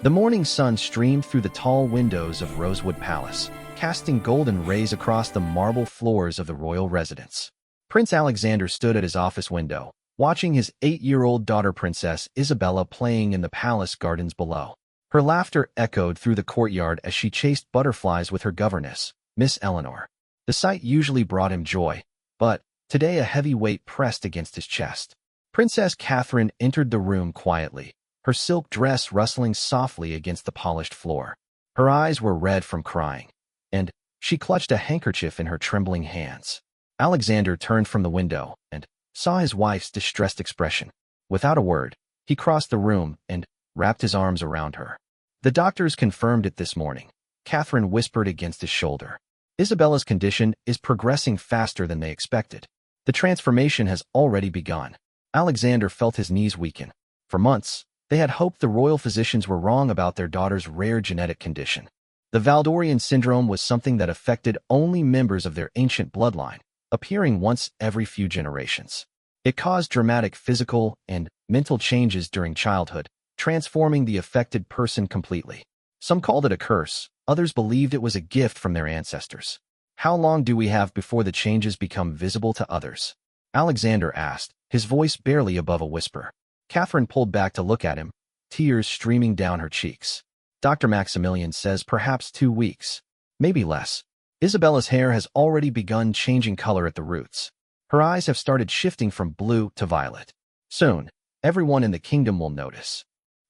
The morning sun streamed through the tall windows of Rosewood Palace, casting golden rays across the marble floors of the royal residence. Prince Alexander stood at his office window, watching his 8-year-old daughter Princess Isabella playing in the palace gardens below. Her laughter echoed through the courtyard as she chased butterflies with her governess, Miss Eleanor. The sight usually brought him joy, but today a heavy weight pressed against his chest. Princess Catherine entered the room quietly, her silk dress rustling softly against the polished floor. Her eyes were red from crying, and she clutched a handkerchief in her trembling hands. Alexander turned from the window and saw his wife's distressed expression. Without a word, he crossed the room and wrapped his arms around her. The doctors confirmed it this morning, Catherine whispered against his shoulder. Isabella's condition is progressing faster than they expected. The transformation has already begun. Alexander felt his knees weaken. For months, they had hoped the royal physicians were wrong about their daughter's rare genetic condition. The Valdorian syndrome was something that affected only members of their ancient bloodline, appearing once every few generations. It caused dramatic physical and mental changes during childhood, transforming the affected person completely. Some called it a curse, others believed it was a gift from their ancestors. How long do we have before the changes become visible to others? Alexander asked, his voice barely above a whisper. Catherine pulled back to look at him, tears streaming down her cheeks. Dr. Maximilian says perhaps 2 weeks, maybe less. Isabella's hair has already begun changing color at the roots. Her eyes have started shifting from blue to violet. Soon, everyone in the kingdom will notice.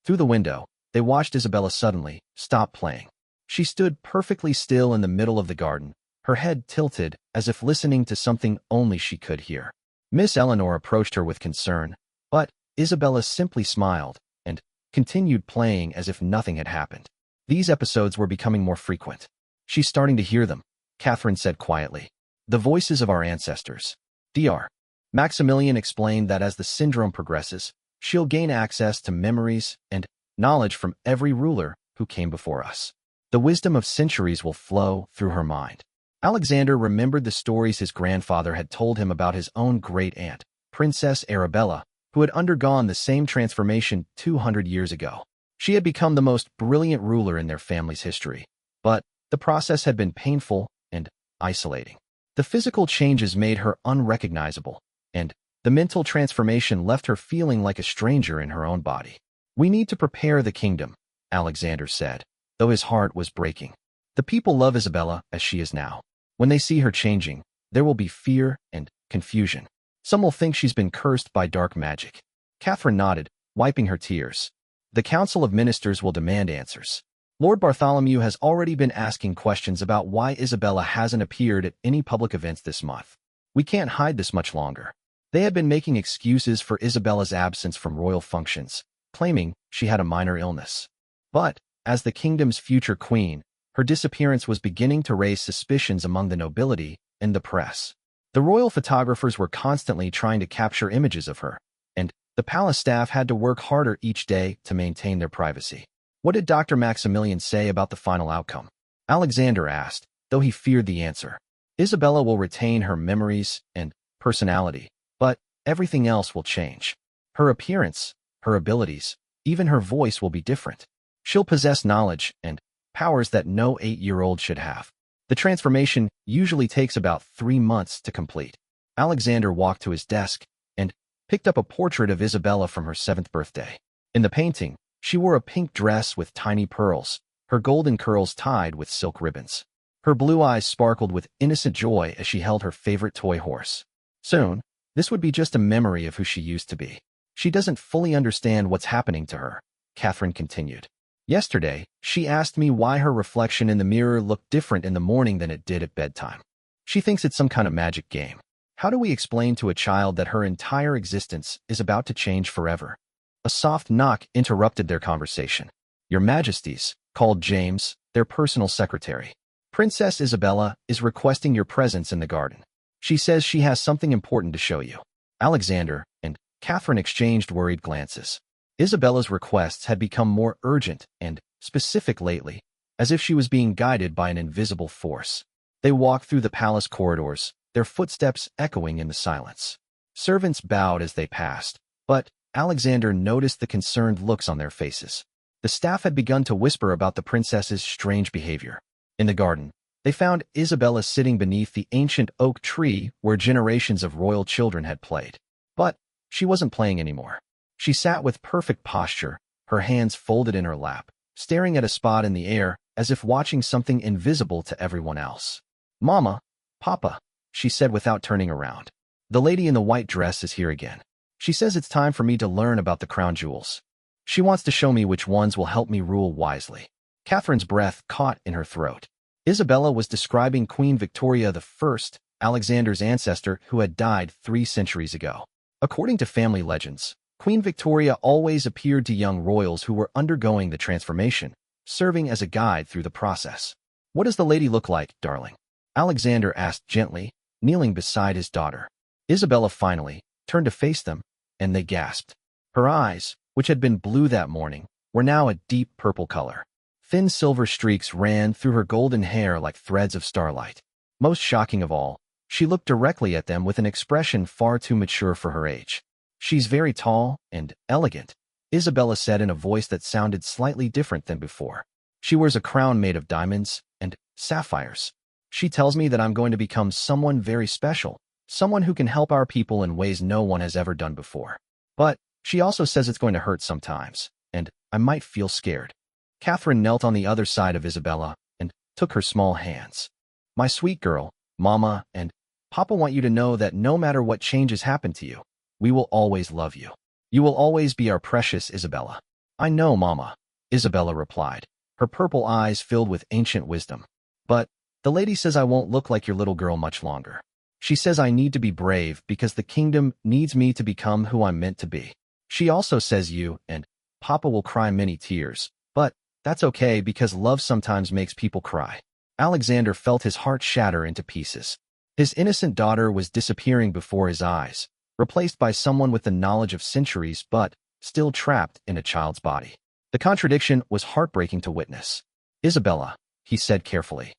Through the window, they watched Isabella suddenly stop playing. She stood perfectly still in the middle of the garden, her head tilted as if listening to something only she could hear. Miss Eleanor approached her with concern, but Isabella simply smiled and continued playing as if nothing had happened. These episodes were becoming more frequent. She's starting to hear them, Catherine said quietly. The voices of our ancestors. Dr. Maximilian explained that as the syndrome progresses, she'll gain access to memories and knowledge from every ruler who came before us. The wisdom of centuries will flow through her mind. Alexander remembered the stories his grandfather had told him about his own great-aunt, Princess Arabella, who had undergone the same transformation 200 years ago. She had become the most brilliant ruler in their family's history, but the process had been painful and isolating. The physical changes made her unrecognizable, and the mental transformation left her feeling like a stranger in her own body. We need to prepare the kingdom, Alexander said, though his heart was breaking. The people love Isabella as she is now. When they see her changing, there will be fear and confusion. Some will think she's been cursed by dark magic. Catherine nodded, wiping her tears. The Council of Ministers will demand answers. Lord Bartholomew has already been asking questions about why Isabella hasn't appeared at any public events this month. We can't hide this much longer. They had been making excuses for Isabella's absence from royal functions, claiming she had a minor illness. But, as the kingdom's future queen, her disappearance was beginning to raise suspicions among the nobility and the press. The royal photographers were constantly trying to capture images of her, and the palace staff had to work harder each day to maintain their privacy. What did Dr. Maximilian say about the final outcome? Alexander asked, though he feared the answer. Isabella will retain her memories and personality, but everything else will change. Her appearance, her abilities, even her voice will be different. She'll possess knowledge and powers that no 8-year-old should have. The transformation usually takes about 3 months to complete. Alexander walked to his desk and picked up a portrait of Isabella from her 7th birthday. In the painting, she wore a pink dress with tiny pearls, her golden curls tied with silk ribbons. Her blue eyes sparkled with innocent joy as she held her favorite toy horse. Soon, this would be just a memory of who she used to be. She doesn't fully understand what's happening to her, Catherine continued. Yesterday, she asked me why her reflection in the mirror looked different in the morning than it did at bedtime. She thinks it's some kind of magic game. How do we explain to a child that her entire existence is about to change forever? A soft knock interrupted their conversation. Your Majesties, called James, their personal secretary. Princess Isabella is requesting your presence in the garden. She says she has something important to show you. Alexander and Catherine exchanged worried glances. Isabella's requests had become more urgent and specific lately, as if she was being guided by an invisible force. They walked through the palace corridors, their footsteps echoing in the silence. Servants bowed as they passed, but Alexander noticed the concerned looks on their faces. The staff had begun to whisper about the princess's strange behavior. In the garden, they found Isabella sitting beneath the ancient oak tree where generations of royal children had played. But she wasn't playing anymore. She sat with perfect posture, her hands folded in her lap, staring at a spot in the air as if watching something invisible to everyone else. "Mama, Papa," she said without turning around. "The lady in the white dress is here again. She says it's time for me to learn about the crown jewels. She wants to show me which ones will help me rule wisely." Catherine's breath caught in her throat. Isabella was describing Queen Victoria I, Alexander's ancestor who had died 3 centuries ago. According to family legends, Queen Victoria always appeared to young royals who were undergoing the transformation, serving as a guide through the process. "What does the lady look like, darling?" Alexander asked gently, kneeling beside his daughter. Isabella finally turned to face them, and they gasped. Her eyes, which had been blue that morning, were now a deep purple color. Thin silver streaks ran through her golden hair like threads of starlight. Most shocking of all, she looked directly at them with an expression far too mature for her age. "She's very tall and elegant," Isabella said in a voice that sounded slightly different than before. "She wears a crown made of diamonds and sapphires. She tells me that I'm going to become someone very special, someone who can help our people in ways no one has ever done before. But she also says it's going to hurt sometimes, and I might feel scared." Catherine knelt on the other side of Isabella and took her small hands. "My sweet girl, Mama and Papa want you to know that no matter what changes happen to you, we will always love you. You will always be our precious Isabella." "I know, Mama," Isabella replied, her purple eyes filled with ancient wisdom. "But the lady says I won't look like your little girl much longer. She says I need to be brave because the kingdom needs me to become who I'm meant to be. She also says you and Papa will cry many tears, but that's okay because love sometimes makes people cry." Alexander felt his heart shatter into pieces. His innocent daughter was disappearing before his eyes, replaced by someone with the knowledge of centuries but still trapped in a child's body. The contradiction was heartbreaking to witness. "Isabella," he said carefully,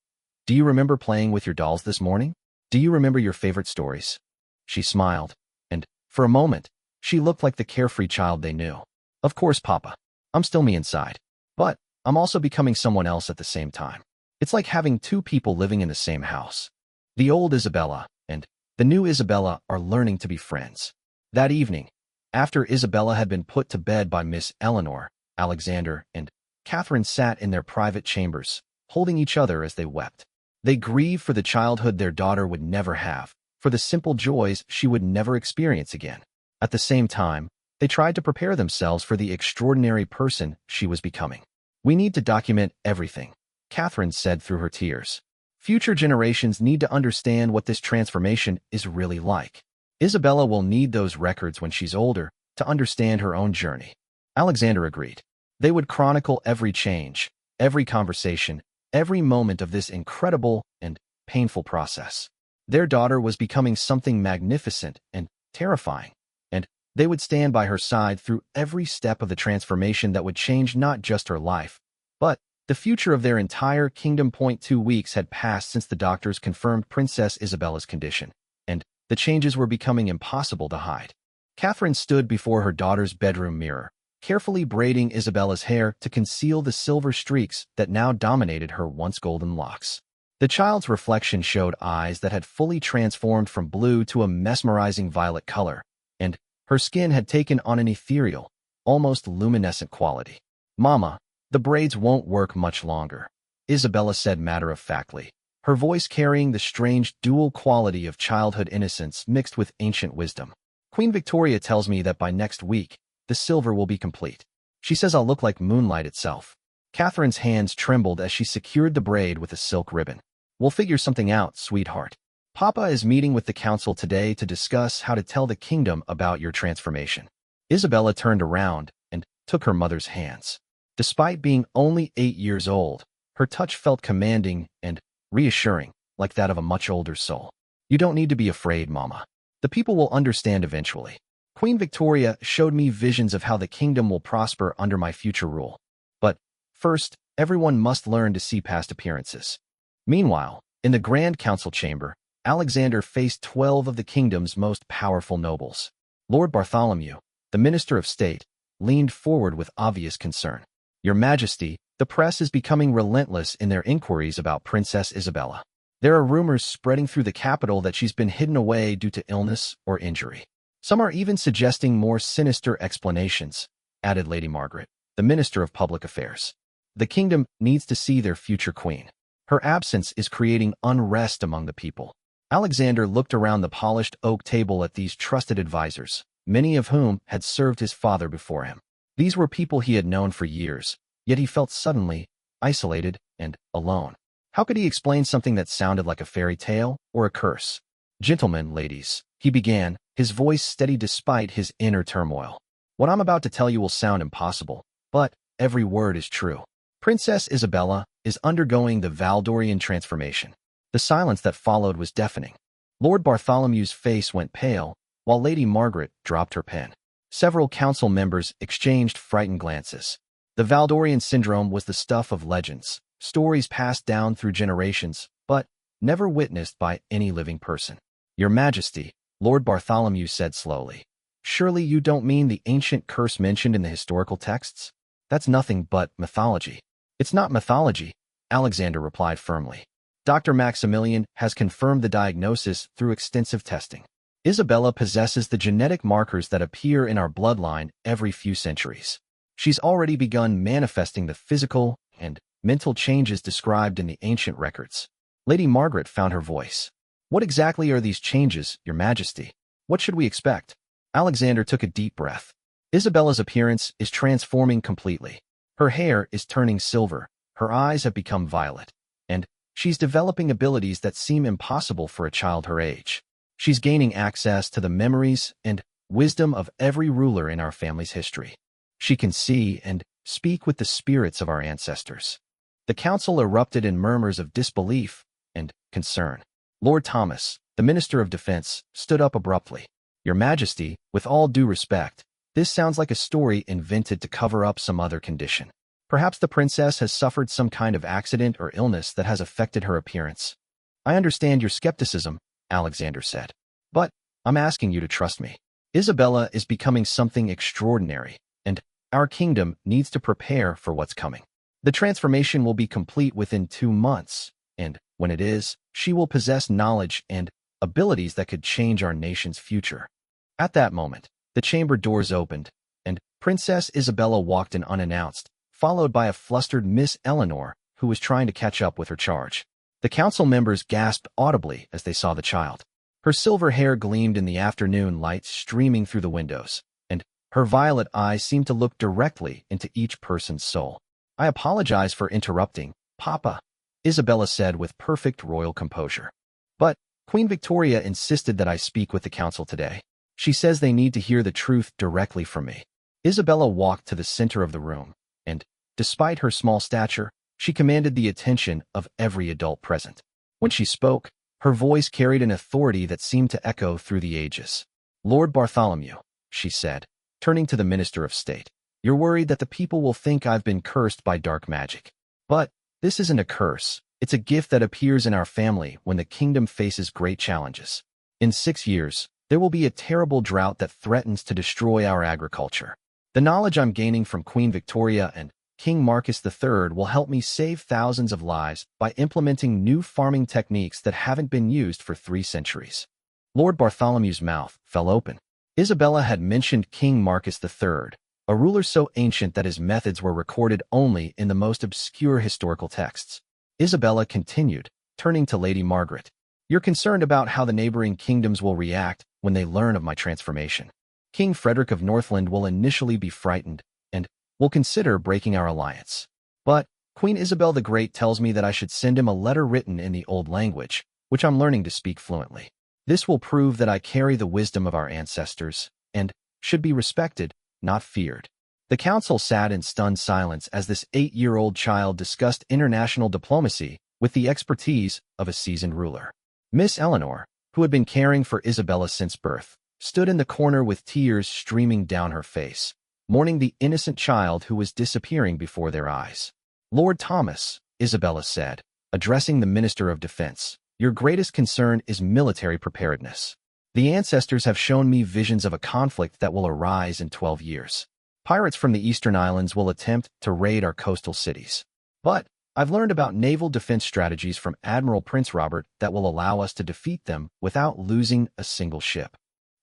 "do you remember playing with your dolls this morning? Do you remember your favorite stories?" She smiled, and, for a moment, she looked like the carefree child they knew. "Of course, Papa. I'm still me inside. But I'm also becoming someone else at the same time. It's like having 2 people living in the same house. The old Isabella and the new Isabella are learning to be friends." That evening, after Isabella had been put to bed by Miss Eleanor, Alexander and Catherine sat in their private chambers, holding each other as they wept. They grieved for the childhood their daughter would never have, for the simple joys she would never experience again. At the same time, they tried to prepare themselves for the extraordinary person she was becoming. "We need to document everything," Catherine said through her tears. "Future generations need to understand what this transformation is really like. Isabella will need those records when she's older to understand her own journey." Alexander agreed. They would chronicle every change, every conversation, every moment of this incredible and painful process. Their daughter was becoming something magnificent and terrifying, and they would stand by her side through every step of the transformation that would change not just her life, but the future of their entire kingdom. 2 weeks had passed since the doctors confirmed Princess Isabella's condition, and the changes were becoming impossible to hide. Catherine stood before her daughter's bedroom mirror, carefully braiding Isabella's hair to conceal the silver streaks that now dominated her once golden locks. The child's reflection showed eyes that had fully transformed from blue to a mesmerizing violet color, and her skin had taken on an ethereal, almost luminescent quality. "Mama, the braids won't work much longer," Isabella said matter-of-factly, her voice carrying the strange dual quality of childhood innocence mixed with ancient wisdom. "Queen Victoria tells me that by next week, the silver will be complete. She says I'll look like moonlight itself." Catherine's hands trembled as she secured the braid with a silk ribbon. "We'll figure something out, sweetheart. Papa is meeting with the council today to discuss how to tell the kingdom about your transformation." Isabella turned around and took her mother's hands. Despite being only 8 years old, her touch felt commanding and reassuring, like that of a much older soul. "You don't need to be afraid, Mama. The people will understand eventually. Queen Victoria showed me visions of how the kingdom will prosper under my future rule. But first, everyone must learn to see past appearances." Meanwhile, in the Grand Council chamber, Alexander faced 12 of the kingdom's most powerful nobles. Lord Bartholomew, the Minister of State, leaned forward with obvious concern. Your Majesty, the press is becoming relentless in their inquiries about Princess Isabella. There are rumors spreading through the capital that she's been hidden away due to illness or injury. Some are even suggesting more sinister explanations, added Lady Margaret, the Minister of Public Affairs. The kingdom needs to see their future queen. Her absence is creating unrest among the people. Alexander looked around the polished oak table at these trusted advisors, many of whom had served his father before him. These were people he had known for years, yet he felt suddenly isolated and alone. How could he explain something that sounded like a fairy tale or a curse? Gentlemen, ladies, he began, his voice steady despite his inner turmoil. What I'm about to tell you will sound impossible, but every word is true. Princess Isabella is undergoing the Valdorian transformation. The silence that followed was deafening. Lord Bartholomew's face went pale, while Lady Margaret dropped her pen. Several council members exchanged frightened glances. The Valdorian syndrome was the stuff of legends, stories passed down through generations, but never witnessed by any living person. Your Majesty, Lord Bartholomew said slowly, surely you don't mean the ancient curse mentioned in the historical texts? That's nothing but mythology. It's not mythology, Alexander replied firmly. Dr. Maximilian has confirmed the diagnosis through extensive testing. Isabella possesses the genetic markers that appear in our bloodline every few centuries. She's already begun manifesting the physical and mental changes described in the ancient records. Lady Margaret found her voice. What exactly are these changes, Your Majesty? What should we expect? Alexander took a deep breath. Isabella's appearance is transforming completely. Her hair is turning silver, her eyes have become violet, and she's developing abilities that seem impossible for a child her age. She's gaining access to the memories and wisdom of every ruler in our family's history. She can see and speak with the spirits of our ancestors. The council erupted in murmurs of disbelief and concern. Lord Thomas, the Minister of Defense, stood up abruptly. Your Majesty, with all due respect, this sounds like a story invented to cover up some other condition. Perhaps the princess has suffered some kind of accident or illness that has affected her appearance. I understand your skepticism, Alexander said, but I'm asking you to trust me. Isabella is becoming something extraordinary, and our kingdom needs to prepare for what's coming. The transformation will be complete within 2 months, and when it is, she will possess knowledge and abilities that could change our nation's future. At that moment, the chamber doors opened, and Princess Isabella walked in unannounced, followed by a flustered Miss Eleanor, who was trying to catch up with her charge. The council members gasped audibly as they saw the child. Her silver hair gleamed in the afternoon light streaming through the windows, and her violet eyes seemed to look directly into each person's soul. I apologize for interrupting, Papa, Isabella said with perfect royal composure. But Queen Victoria insisted that I speak with the council today. She says they need to hear the truth directly from me. Isabella walked to the center of the room, and, despite her small stature, she commanded the attention of every adult present. When she spoke, her voice carried an authority that seemed to echo through the ages. Lord Bartholomew, she said, turning to the Minister of State, you're worried that the people will think I've been cursed by dark magic. But this isn't a curse. It's a gift that appears in our family when the kingdom faces great challenges. In 6 years, there will be a terrible drought that threatens to destroy our agriculture. The knowledge I'm gaining from Queen Victoria and King Marcus III will help me save thousands of lives by implementing new farming techniques that haven't been used for 3 centuries. Lord Bartholomew's mouth fell open. Isabella had mentioned King Marcus III, a ruler so ancient that his methods were recorded only in the most obscure historical texts. Isabella continued, turning to Lady Margaret. You're concerned about how the neighboring kingdoms will react when they learn of my transformation. King Frederick of Northland will initially be frightened and will consider breaking our alliance. But Queen Isabel the Great tells me that I should send him a letter written in the old language, which I'm learning to speak fluently. This will prove that I carry the wisdom of our ancestors and should be respected, not feared. The council sat in stunned silence as this 8-year-old child discussed international diplomacy with the expertise of a seasoned ruler. Miss Eleanor, who had been caring for Isabella since birth, stood in the corner with tears streaming down her face, mourning the innocent child who was disappearing before their eyes. Lord Thomas, Isabella said, addressing the Minister of Defense, your greatest concern is military preparedness. The ancestors have shown me visions of a conflict that will arise in 12 years. Pirates from the eastern islands will attempt to raid our coastal cities. But I've learned about naval defense strategies from Admiral Prince Robert that will allow us to defeat them without losing a single ship.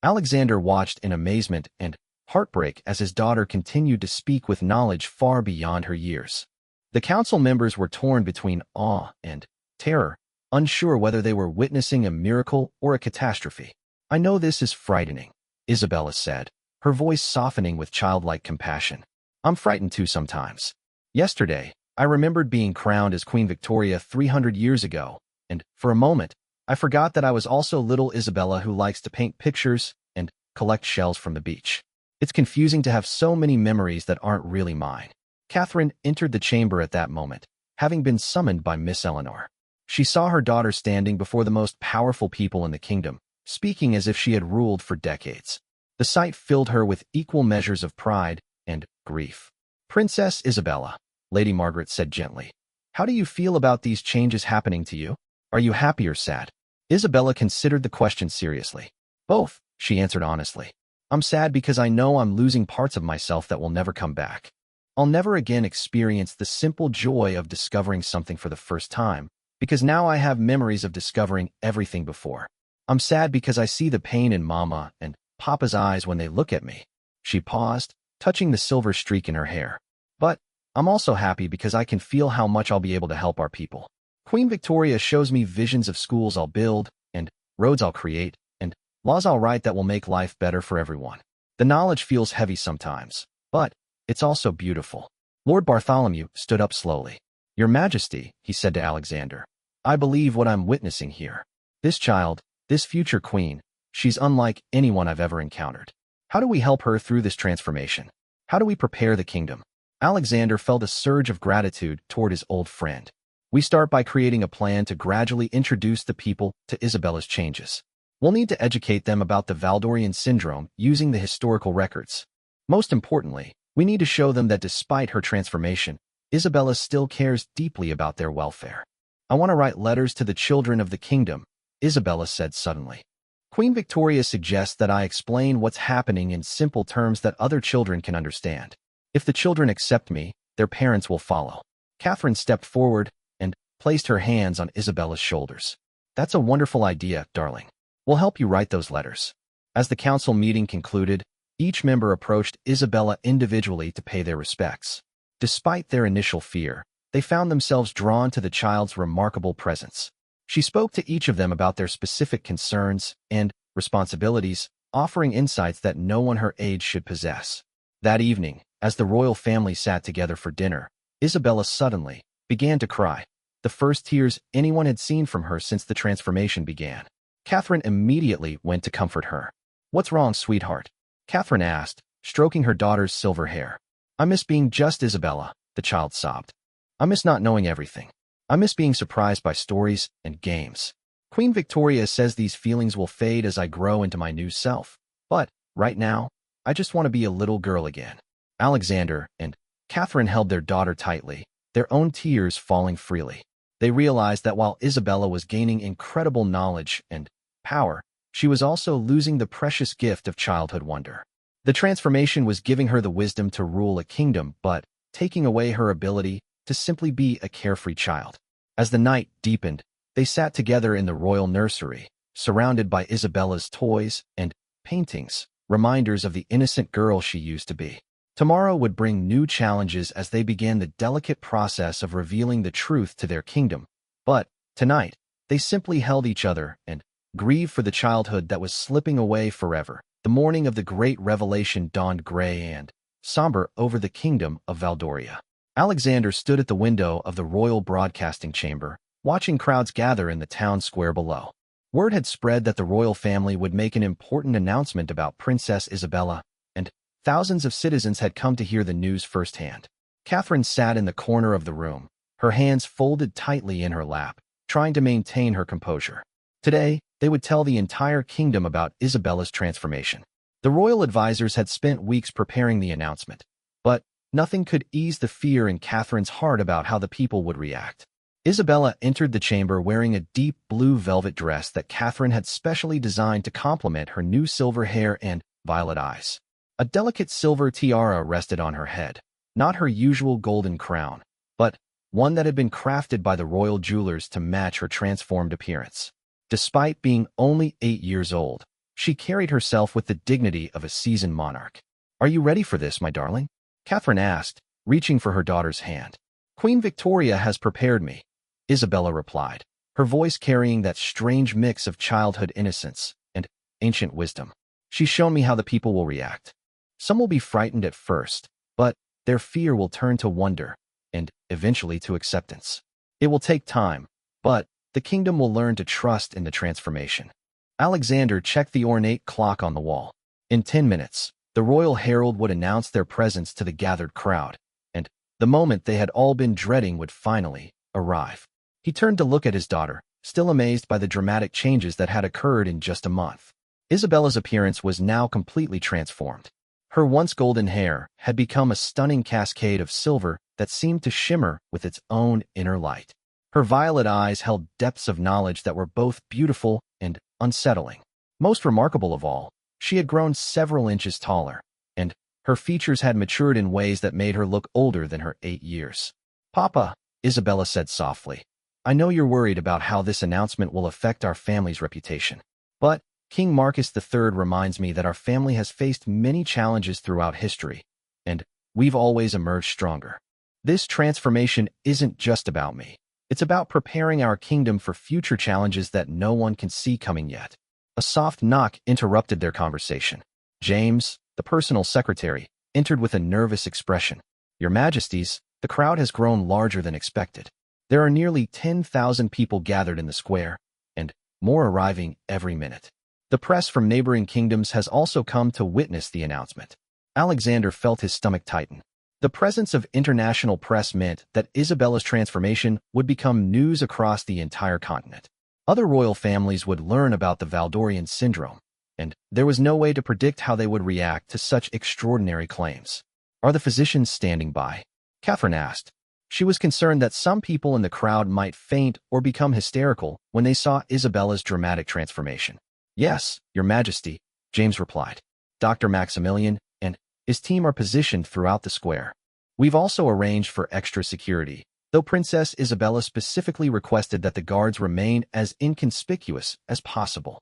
Alexander watched in amazement and heartbreak as his daughter continued to speak with knowledge far beyond her years. The council members were torn between awe and terror, unsure whether they were witnessing a miracle or a catastrophe. "I know this is frightening," Isabella said, her voice softening with childlike compassion. "I'm frightened too sometimes. Yesterday, I remembered being crowned as Queen Victoria 300 years ago, and for a moment, I forgot that I was also little Isabella who likes to paint pictures and collect shells from the beach. It's confusing to have so many memories that aren't really mine." Catherine entered the chamber at that moment, having been summoned by Miss Eleanor. She saw her daughter standing before the most powerful people in the kingdom, speaking as if she had ruled for decades. The sight filled her with equal measures of pride and grief. "Princess Isabella," Lady Margaret said gently, "how do you feel about these changes happening to you? Are you happy or sad?" Isabella considered the question seriously. "Both," she answered honestly. "I'm sad because I know I'm losing parts of myself that will never come back. I'll never again experience the simple joy of discovering something for the first time, because now I have memories of discovering everything before. I'm sad because I see the pain in Mama and Papa's eyes when they look at me." She paused, touching the silver streak in her hair. "But I'm also happy because I can feel how much I'll be able to help our people. Queen Victoria shows me visions of schools I'll build, and roads I'll create, and laws I'll write that will make life better for everyone. The knowledge feels heavy sometimes, but it's also beautiful." Lord Bartholomew stood up slowly. "Your Majesty," he said to Alexander, "I believe what I'm witnessing here. This child, this future queen, she's unlike anyone I've ever encountered. How do we help her through this transformation? How do we prepare the kingdom?" Alexander felt a surge of gratitude toward his old friend. "We start by creating a plan to gradually introduce the people to Isabella's changes. We'll need to educate them about the Valdorian syndrome using the historical records. Most importantly, we need to show them that despite her transformation, Isabella still cares deeply about their welfare." "I want to write letters to the children of the kingdom," Isabella said suddenly. "Queen Victoria suggests that I explain what's happening in simple terms that other children can understand. If the children accept me, their parents will follow." Catherine stepped forward and placed her hands on Isabella's shoulders. "That's a wonderful idea, darling. We'll help you write those letters." As the council meeting concluded, each member approached Isabella individually to pay their respects. Despite their initial fear, they found themselves drawn to the child's remarkable presence. She spoke to each of them about their specific concerns and responsibilities, offering insights that no one her age should possess. That evening, as the royal family sat together for dinner, Isabella suddenly began to cry, the first tears anyone had seen from her since the transformation began. Catherine immediately went to comfort her. "What's wrong, sweetheart?" Catherine asked, stroking her daughter's silver hair. "I miss being just Isabella," the child sobbed. "I miss not knowing everything. I miss being surprised by stories and games. Queen Victoria says these feelings will fade as I grow into my new self. But, right now, I just want to be a little girl again." Alexander and Catherine held their daughter tightly, their own tears falling freely. They realized that while Isabella was gaining incredible knowledge and power, she was also losing the precious gift of childhood wonder. The transformation was giving her the wisdom to rule a kingdom, but taking away her ability to simply be a carefree child. As the night deepened, they sat together in the royal nursery, surrounded by Isabella's toys and paintings, reminders of the innocent girl she used to be. Tomorrow would bring new challenges as they began the delicate process of revealing the truth to their kingdom. But, tonight, they simply held each other and grieved for the childhood that was slipping away forever. The morning of the great revelation dawned gray and somber over the kingdom of Valdoria. Alexander stood at the window of the royal broadcasting chamber, watching crowds gather in the town square below. Word had spread that the royal family would make an important announcement about Princess Isabella, and thousands of citizens had come to hear the news firsthand. Catherine sat in the corner of the room, her hands folded tightly in her lap, trying to maintain her composure. Today, they would tell the entire kingdom about Isabella's transformation. The royal advisors had spent weeks preparing the announcement, but nothing could ease the fear in Catherine's heart about how the people would react. Isabella entered the chamber wearing a deep blue velvet dress that Catherine had specially designed to complement her new silver hair and violet eyes. A delicate silver tiara rested on her head, not her usual golden crown, but one that had been crafted by the royal jewelers to match her transformed appearance. Despite being only 8 years old, she carried herself with the dignity of a seasoned monarch. "Are you ready for this, my darling?" Catherine asked, reaching for her daughter's hand. "Queen Victoria has prepared me," Isabella replied, her voice carrying that strange mix of childhood innocence and ancient wisdom. "She's shown me how the people will react. Some will be frightened at first, but their fear will turn to wonder and eventually to acceptance. It will take time, but the kingdom will learn to trust in the transformation." Alexander checked the ornate clock on the wall. In 10 minutes, the royal herald would announce their presence to the gathered crowd, and the moment they had all been dreading would finally arrive. He turned to look at his daughter, still amazed by the dramatic changes that had occurred in just a month. Isabella's appearance was now completely transformed. Her once golden hair had become a stunning cascade of silver that seemed to shimmer with its own inner light. Her violet eyes held depths of knowledge that were both beautiful and unsettling. Most remarkable of all, she had grown several inches taller, and her features had matured in ways that made her look older than her 8 years. "Papa," Isabella said softly, "I know you're worried about how this announcement will affect our family's reputation. But King Marcus III reminds me that our family has faced many challenges throughout history, and we've always emerged stronger. This transformation isn't just about me. It's about preparing our kingdom for future challenges that no one can see coming yet." A soft knock interrupted their conversation. James, the personal secretary, entered with a nervous expression. "Your Majesties, the crowd has grown larger than expected. There are nearly 10,000 people gathered in the square, and more arriving every minute. The press from neighboring kingdoms has also come to witness the announcement." Alexander felt his stomach tighten. The presence of international press meant that Isabella's transformation would become news across the entire continent. Other royal families would learn about the Valdorian syndrome, and there was no way to predict how they would react to such extraordinary claims. "Are the physicians standing by?" Catherine asked. She was concerned that some people in the crowd might faint or become hysterical when they saw Isabella's dramatic transformation. "Yes, Your Majesty," James replied. "Dr. Maximilian and his team are positioned throughout the square. We've also arranged for extra security, though Princess Isabella specifically requested that the guards remain as inconspicuous as possible."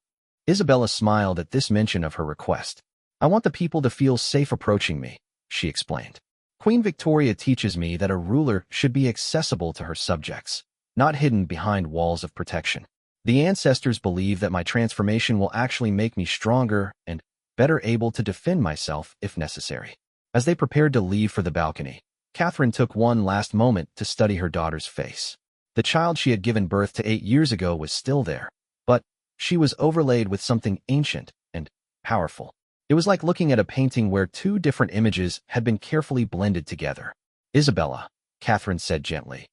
Isabella smiled at this mention of her request. "I want the people to feel safe approaching me," she explained. "Queen Victoria teaches me that a ruler should be accessible to her subjects, not hidden behind walls of protection. The ancestors believe that my transformation will actually make me stronger and better able to defend myself if necessary." As they prepared to leave for the balcony, Catherine took one last moment to study her daughter's face. The child she had given birth to 8 years ago was still there, but she was overlaid with something ancient and powerful. It was like looking at a painting where two different images had been carefully blended together. "Isabella," Catherine said gently,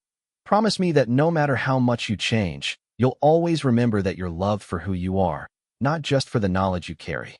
"promise me that no matter how much you change, you'll always remember that you're loved for who you are, not just for the knowledge you carry."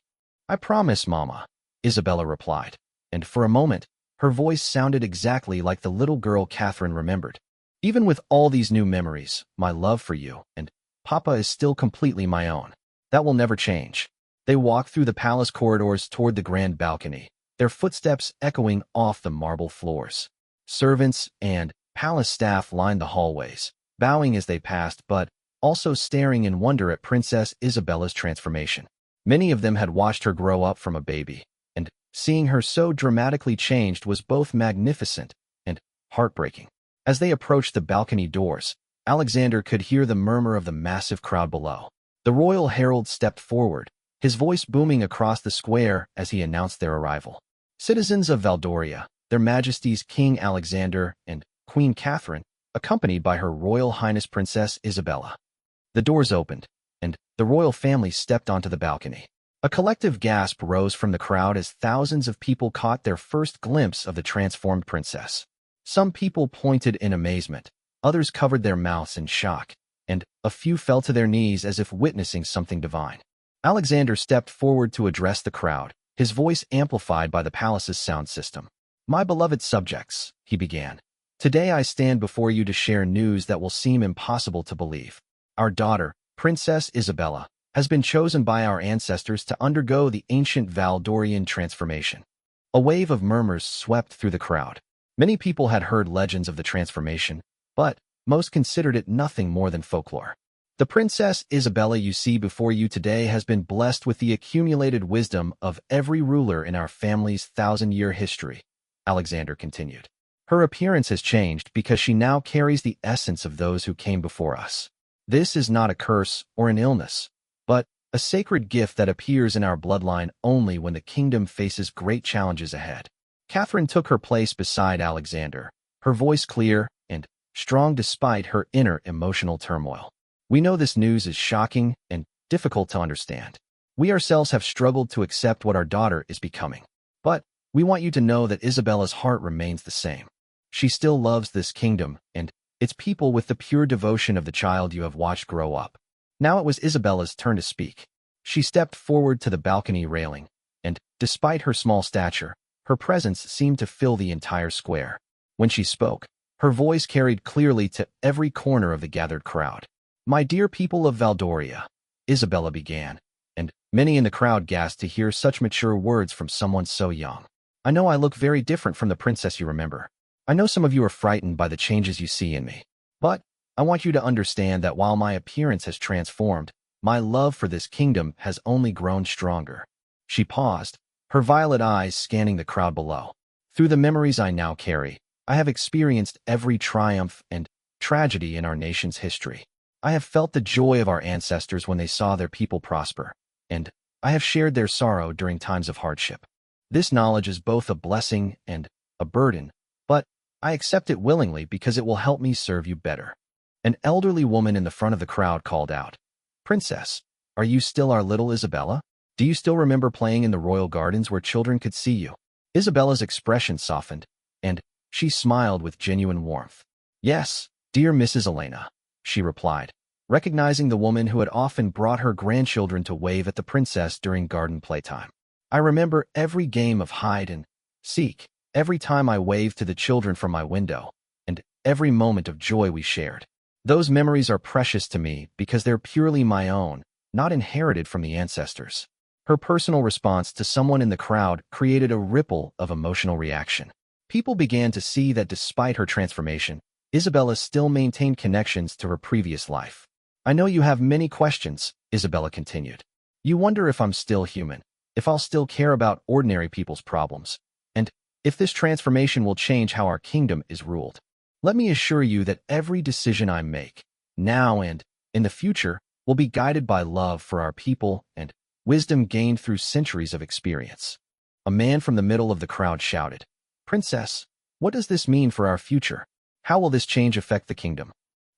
"I promise, Mama," Isabella replied, and for a moment, her voice sounded exactly like the little girl Catherine remembered. "Even with all these new memories, my love for you and Papa is still completely my own. That will never change." They walked through the palace corridors toward the grand balcony, their footsteps echoing off the marble floors. Servants and palace staff lined the hallways, bowing as they passed but also staring in wonder at Princess Isabella's transformation. Many of them had watched her grow up from a baby, and seeing her so dramatically changed was both magnificent and heartbreaking. As they approached the balcony doors, Alexander could hear the murmur of the massive crowd below. The royal herald stepped forward, his voice booming across the square as he announced their arrival. "Citizens of Valdoria, their Majesties King Alexander and Queen Catherine, accompanied by Her Royal Highness Princess Isabella." The doors opened, and the royal family stepped onto the balcony. A collective gasp rose from the crowd as thousands of people caught their first glimpse of the transformed princess. Some people pointed in amazement, others covered their mouths in shock, and a few fell to their knees as if witnessing something divine. Alexander stepped forward to address the crowd, his voice amplified by the palace's sound system. "My beloved subjects," he began, "today I stand before you to share news that will seem impossible to believe. Our daughter, Princess Isabella, has been chosen by our ancestors to undergo the ancient Valdorian transformation. A wave of murmurs swept through the crowd. Many people had heard legends of the transformation, but most considered it nothing more than folklore. The Princess Isabella you see before you today has been blessed with the accumulated wisdom of every ruler in our family's 1,000-year history, Alexander continued. Her appearance has changed because she now carries the essence of those who came before us. This is not a curse or an illness, but a sacred gift that appears in our bloodline only when the kingdom faces great challenges ahead. Catherine took her place beside Alexander, her voice clear and strong despite her inner emotional turmoil. We know this news is shocking and difficult to understand. We ourselves have struggled to accept what our daughter is becoming. But we want you to know that Isabella's heart remains the same. She still loves this kingdom and its people with the pure devotion of the child you have watched grow up. Now it was Isabella's turn to speak. She stepped forward to the balcony railing, and despite her small stature, her presence seemed to fill the entire square. When she spoke, her voice carried clearly to every corner of the gathered crowd. "My dear people of Valdoria," Isabella began, and many in the crowd gasped to hear such mature words from someone so young. "I know I look very different from the princess you remember. I know some of you are frightened by the changes you see in me. But I want you to understand that while my appearance has transformed, my love for this kingdom has only grown stronger." She paused, her violet eyes scanning the crowd below. "Through the memories I now carry, I have experienced every triumph and tragedy in our nation's history. I have felt the joy of our ancestors when they saw their people prosper, and I have shared their sorrow during times of hardship. This knowledge is both a blessing and a burden, but I accept it willingly because it will help me serve you better." An elderly woman in the front of the crowd called out, "Princess, are you still our little Isabella? Do you still remember playing in the royal gardens where children could see you?" Isabella's expression softened, and she smiled with genuine warmth. "Yes, dear Mrs. Elena," she replied, recognizing the woman who had often brought her grandchildren to wave at the princess during garden playtime. "I remember every game of hide and seek, every time I waved to the children from my window, and every moment of joy we shared. Those memories are precious to me because they're purely my own, not inherited from the ancestors." Her personal response to someone in the crowd created a ripple of emotional reaction. People began to see that despite her transformation, Isabella still maintained connections to her previous life. "I know you have many questions," Isabella continued. "You wonder if I'm still human, if I'll still care about ordinary people's problems, and if this transformation will change how our kingdom is ruled. Let me assure you that every decision I make, now and in the future, will be guided by love for our people and wisdom gained through centuries of experience." A man from the middle of the crowd shouted, "Princess, what does this mean for our future? How will this change affect the kingdom?"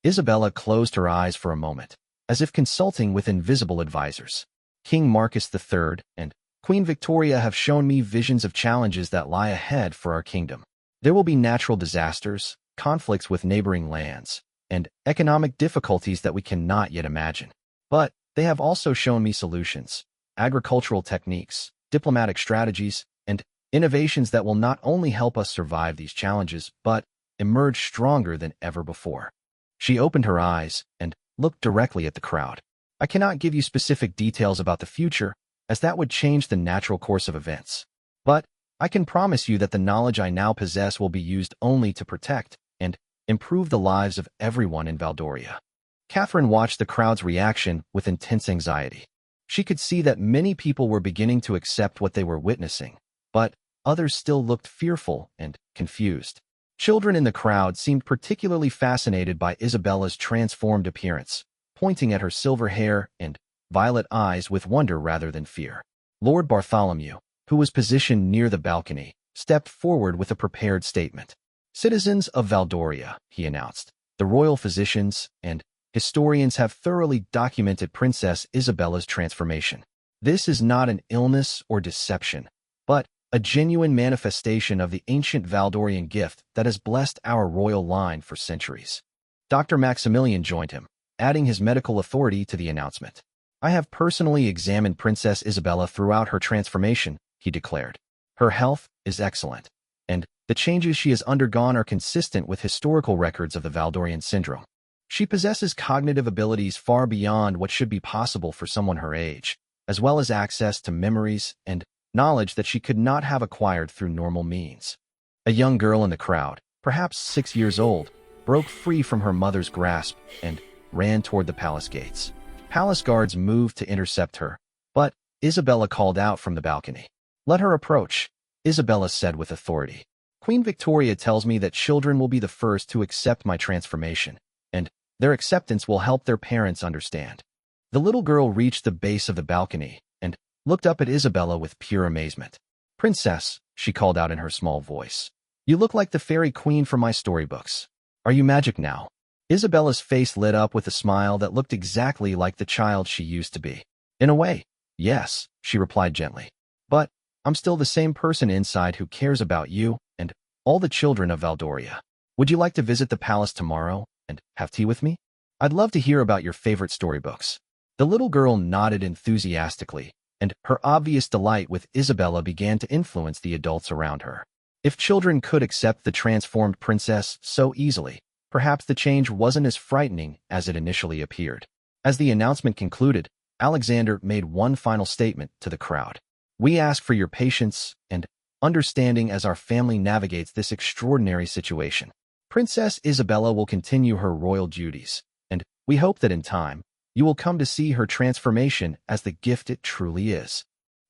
Isabella closed her eyes for a moment, as if consulting with invisible advisors. "King Marcus III and Queen Victoria have shown me visions of challenges that lie ahead for our kingdom. There will be natural disasters, conflicts with neighboring lands, and economic difficulties that we cannot yet imagine. But they have also shown me solutions, agricultural techniques, diplomatic strategies, and innovations that will not only help us survive these challenges, but emerge stronger than ever before." She opened her eyes and looked directly at the crowd. "I cannot give you specific details about the future, as that would change the natural course of events. But I can promise you that the knowledge I now possess will be used only to protect and improve the lives of everyone in Valdoria." Catherine watched the crowd's reaction with intense anxiety. She could see that many people were beginning to accept what they were witnessing, but others still looked fearful and confused. Children in the crowd seemed particularly fascinated by Isabella's transformed appearance, pointing at her silver hair and violet eyes with wonder rather than fear. Lord Bartholomew, who was positioned near the balcony, stepped forward with a prepared statement. "Citizens of Valdoria," he announced, "the royal physicians and historians have thoroughly documented Princess Isabella's transformation. This is not an illness or deception, but a genuine manifestation of the ancient Valdorian gift that has blessed our royal line for centuries." Dr. Maximilian joined him, adding his medical authority to the announcement. "I have personally examined Princess Isabella throughout her transformation," he declared. "Her health is excellent, and the changes she has undergone are consistent with historical records of the Valdorian syndrome. She possesses cognitive abilities far beyond what should be possible for someone her age, as well as access to memories and knowledge that she could not have acquired through normal means. A young girl in the crowd, perhaps 6 years old, broke free from her mother's grasp and ran toward the palace gates. Palace guards moved to intercept her, but Isabella called out from the balcony. "Let her approach," Isabella said with authority. "Queen Victoria tells me that children will be the first to accept my transformation, and their acceptance will help their parents understand." The little girl reached the base of the balcony and looked up at Isabella with pure amazement. "Princess," she called out in her small voice, "you look like the fairy queen from my storybooks. Are you magic now?" Isabella's face lit up with a smile that looked exactly like the child she used to be. "In a way, yes," she replied gently. "But I'm still the same person inside who cares about you and all the children of Valdoria. Would you like to visit the palace tomorrow and have tea with me? I'd love to hear about your favorite storybooks." The little girl nodded enthusiastically, and her obvious delight with Isabella began to influence the adults around her. If children could accept the transformed princess so easily, perhaps the change wasn't as frightening as it initially appeared. As the announcement concluded, Alexander made one final statement to the crowd. "We ask for your patience and understanding as our family navigates this extraordinary situation. Princess Isabella will continue her royal duties, and we hope that in time, you will come to see her transformation as the gift it truly is."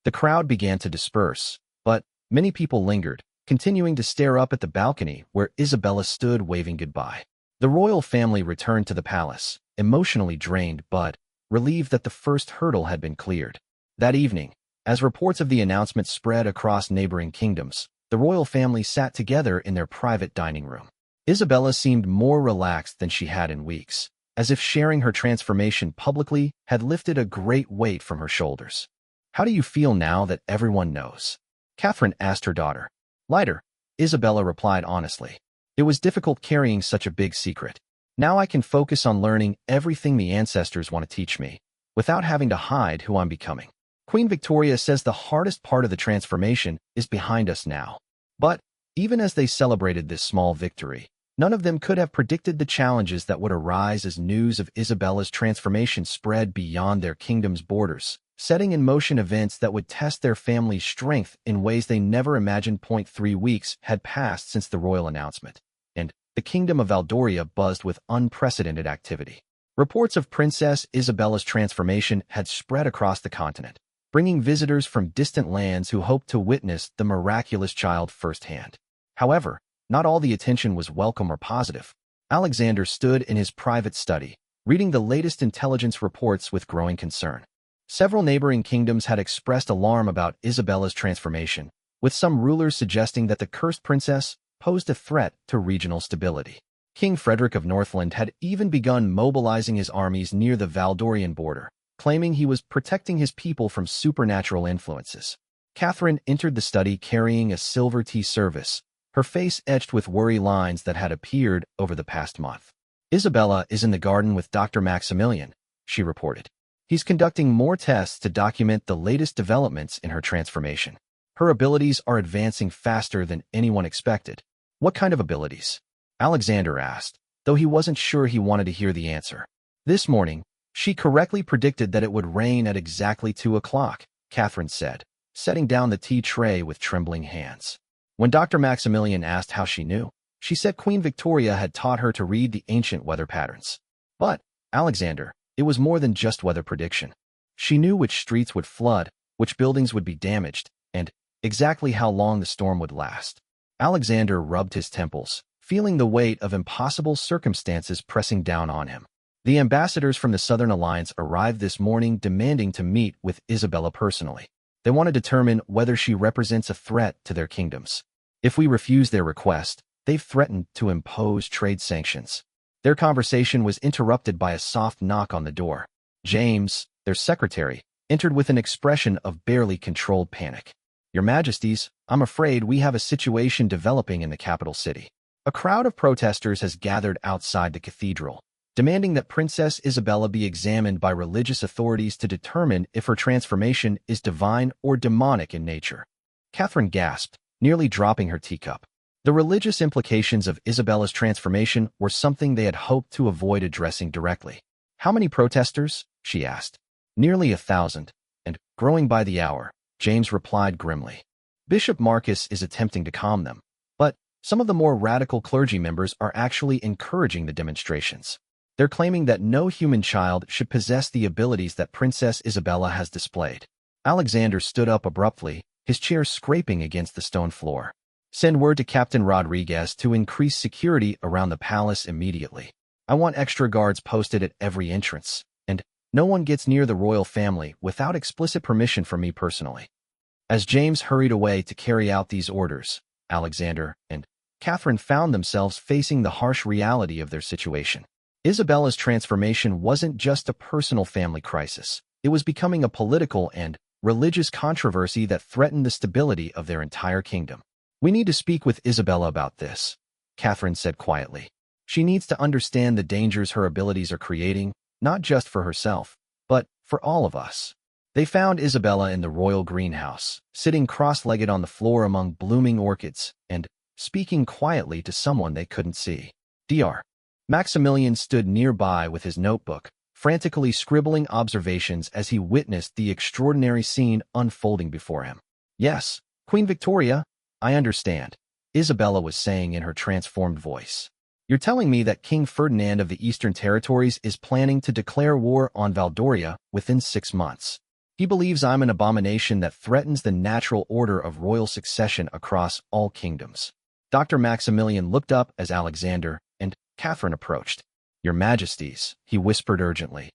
The crowd began to disperse, but many people lingered, continuing to stare up at the balcony where Isabella stood waving goodbye. The royal family returned to the palace, emotionally drained but relieved that the first hurdle had been cleared. That evening, as reports of the announcement spread across neighboring kingdoms, the royal family sat together in their private dining room. Isabella seemed more relaxed than she had in weeks, as if sharing her transformation publicly had lifted a great weight from her shoulders. "How do you feel now that everyone knows?" Catherine asked her daughter. "Lighter," Isabella replied honestly. "It was difficult carrying such a big secret. Now I can focus on learning everything the ancestors want to teach me, without having to hide who I'm becoming." Queen Victoria says the hardest part of the transformation is behind us now. But even as they celebrated this small victory, none of them could have predicted the challenges that would arise as news of Isabella's transformation spread beyond their kingdom's borders, setting in motion events that would test their family's strength in ways they never imagined. 3 weeks had passed since the royal announcement, and the kingdom of Valdoria buzzed with unprecedented activity. Reports of Princess Isabella's transformation had spread across the continent, bringing visitors from distant lands who hoped to witness the miraculous child firsthand. However, not all the attention was welcome or positive. Alexander stood in his private study, reading the latest intelligence reports with growing concern. Several neighboring kingdoms had expressed alarm about Isabella's transformation, with some rulers suggesting that the cursed princess posed a threat to regional stability. King Frederick of Northland had even begun mobilizing his armies near the Valdorian border, claiming he was protecting his people from supernatural influences. Catherine entered the study carrying a silver tea service, her face etched with worry lines that had appeared over the past month. "Isabella is in the garden with Dr. Maximilian," she reported. "He's conducting more tests to document the latest developments in her transformation. Her abilities are advancing faster than anyone expected." "What kind of abilities?" Alexander asked, though he wasn't sure he wanted to hear the answer. "This morning, she correctly predicted that it would rain at exactly 2 o'clock, Catherine said, setting down the tea tray with trembling hands. When Dr. Maximilian asked how she knew, she said Queen Victoria had taught her to read the ancient weather patterns. But, Alexander, it was more than just weather prediction. She knew which streets would flood, which buildings would be damaged, and exactly how long the storm would last. Alexander rubbed his temples, feeling the weight of impossible circumstances pressing down on him. The ambassadors from the Southern Alliance arrived this morning demanding to meet with Isabella personally. They want to determine whether she represents a threat to their kingdoms. If we refuse their request, they've threatened to impose trade sanctions. Their conversation was interrupted by a soft knock on the door. James, their secretary, entered with an expression of barely controlled panic. Your Majesties, I'm afraid we have a situation developing in the capital city. A crowd of protesters has gathered outside the cathedral, demanding that Princess Isabella be examined by religious authorities to determine if her transformation is divine or demonic in nature. Catherine gasped, nearly dropping her teacup. The religious implications of Isabella's transformation were something they had hoped to avoid addressing directly. How many protesters? She asked. Nearly 1,000, and growing by the hour, James replied grimly. Bishop Marcus is attempting to calm them, but some of the more radical clergy members are actually encouraging the demonstrations. They're claiming that no human child should possess the abilities that Princess Isabella has displayed. Alexander stood up abruptly, his chair scraping against the stone floor. Send word to Captain Rodriguez to increase security around the palace immediately. I want extra guards posted at every entrance, and no one gets near the royal family without explicit permission from me personally. As James hurried away to carry out these orders, Alexander and Catherine found themselves facing the harsh reality of their situation. Isabella's transformation wasn't just a personal family crisis. It was becoming a political and religious controversy that threatened the stability of their entire kingdom. We need to speak with Isabella about this, Catherine said quietly. She needs to understand the dangers her abilities are creating, not just for herself, but for all of us. They found Isabella in the royal greenhouse, sitting cross-legged on the floor among blooming orchids and speaking quietly to someone they couldn't see. Dr. Maximilian stood nearby with his notebook, frantically scribbling observations as he witnessed the extraordinary scene unfolding before him. Yes, Queen Victoria, I understand, Isabella was saying in her transformed voice. You're telling me that King Ferdinand of the Eastern Territories is planning to declare war on Valdoria within 6 months. He believes I'm an abomination that threatens the natural order of royal succession across all kingdoms. Dr. Maximilian looked up as Alexander and Catherine approached. Your Majesties, he whispered urgently.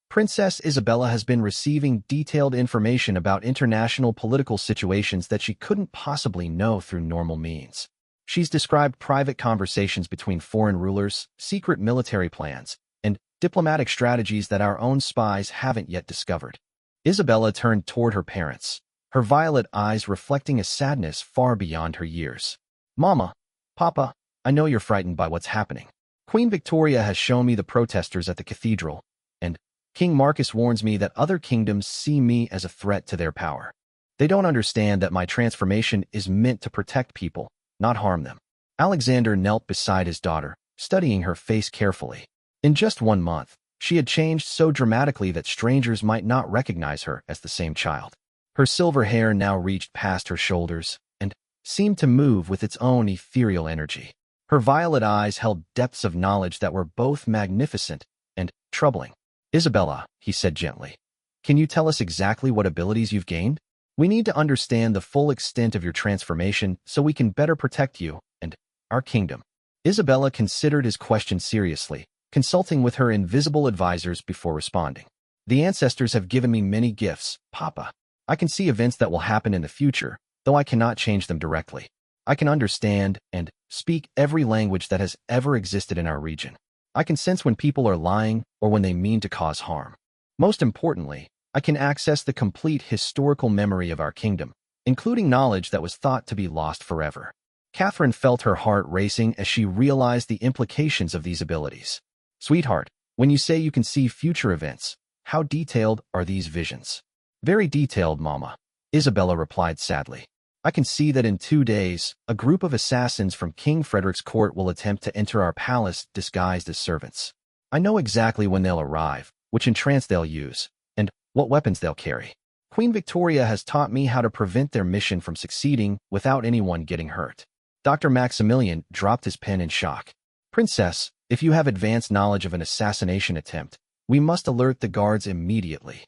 Princess Isabella has been receiving detailed information about international political situations that she couldn't possibly know through normal means. She's described private conversations between foreign rulers, secret military plans, and diplomatic strategies that our own spies haven't yet discovered. Isabella turned toward her parents, her violet eyes reflecting a sadness far beyond her years. Mama, Papa, I know you're frightened by what's happening. Queen Victoria has shown me the protesters at the cathedral, and King Marcus warns me that other kingdoms see me as a threat to their power. They don't understand that my transformation is meant to protect people, not harm them. Alexander knelt beside his daughter, studying her face carefully. In just 1 month, she had changed so dramatically that strangers might not recognize her as the same child. Her silver hair now reached past her shoulders and seemed to move with its own ethereal energy. Her violet eyes held depths of knowledge that were both magnificent and troubling. Isabella, he said gently, can you tell us exactly what abilities you've gained? We need to understand the full extent of your transformation so we can better protect you and our kingdom. Isabella considered his question seriously, consulting with her invisible advisors before responding. The ancestors have given me many gifts, Papa. I can see events that will happen in the future, though I cannot change them directly. I can understand and speak every language that has ever existed in our region. I can sense when people are lying or when they mean to cause harm. Most importantly, I can access the complete historical memory of our kingdom, including knowledge that was thought to be lost forever. Catherine felt her heart racing as she realized the implications of these abilities. Sweetheart, when you say you can see future events, how detailed are these visions? Very detailed, Mama, Isabella replied sadly. I can see that in 2 days, a group of assassins from King Frederick's court will attempt to enter our palace disguised as servants. I know exactly when they'll arrive, which entrance they'll use, and what weapons they'll carry. Queen Victoria has taught me how to prevent their mission from succeeding without anyone getting hurt. Dr. Maximilian dropped his pen in shock. Princess, if you have advanced knowledge of an assassination attempt, we must alert the guards immediately.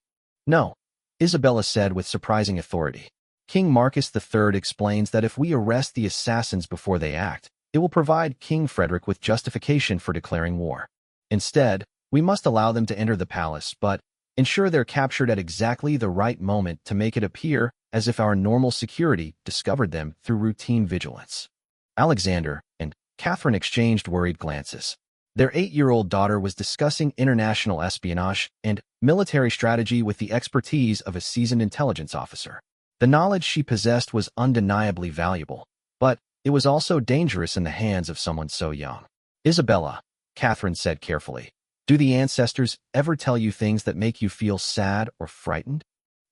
No, Isabella said with surprising authority. King Marcus III explains that if we arrest the assassins before they act, it will provide King Frederick with justification for declaring war. Instead, we must allow them to enter the palace, but ensure they're captured at exactly the right moment to make it appear as if our normal security discovered them through routine vigilance. Alexander and Catherine exchanged worried glances. Their 8-year-old daughter was discussing international espionage and military strategy with the expertise of a seasoned intelligence officer. The knowledge she possessed was undeniably valuable, but it was also dangerous in the hands of someone so young. Isabella, Catherine said carefully, do the ancestors ever tell you things that make you feel sad or frightened?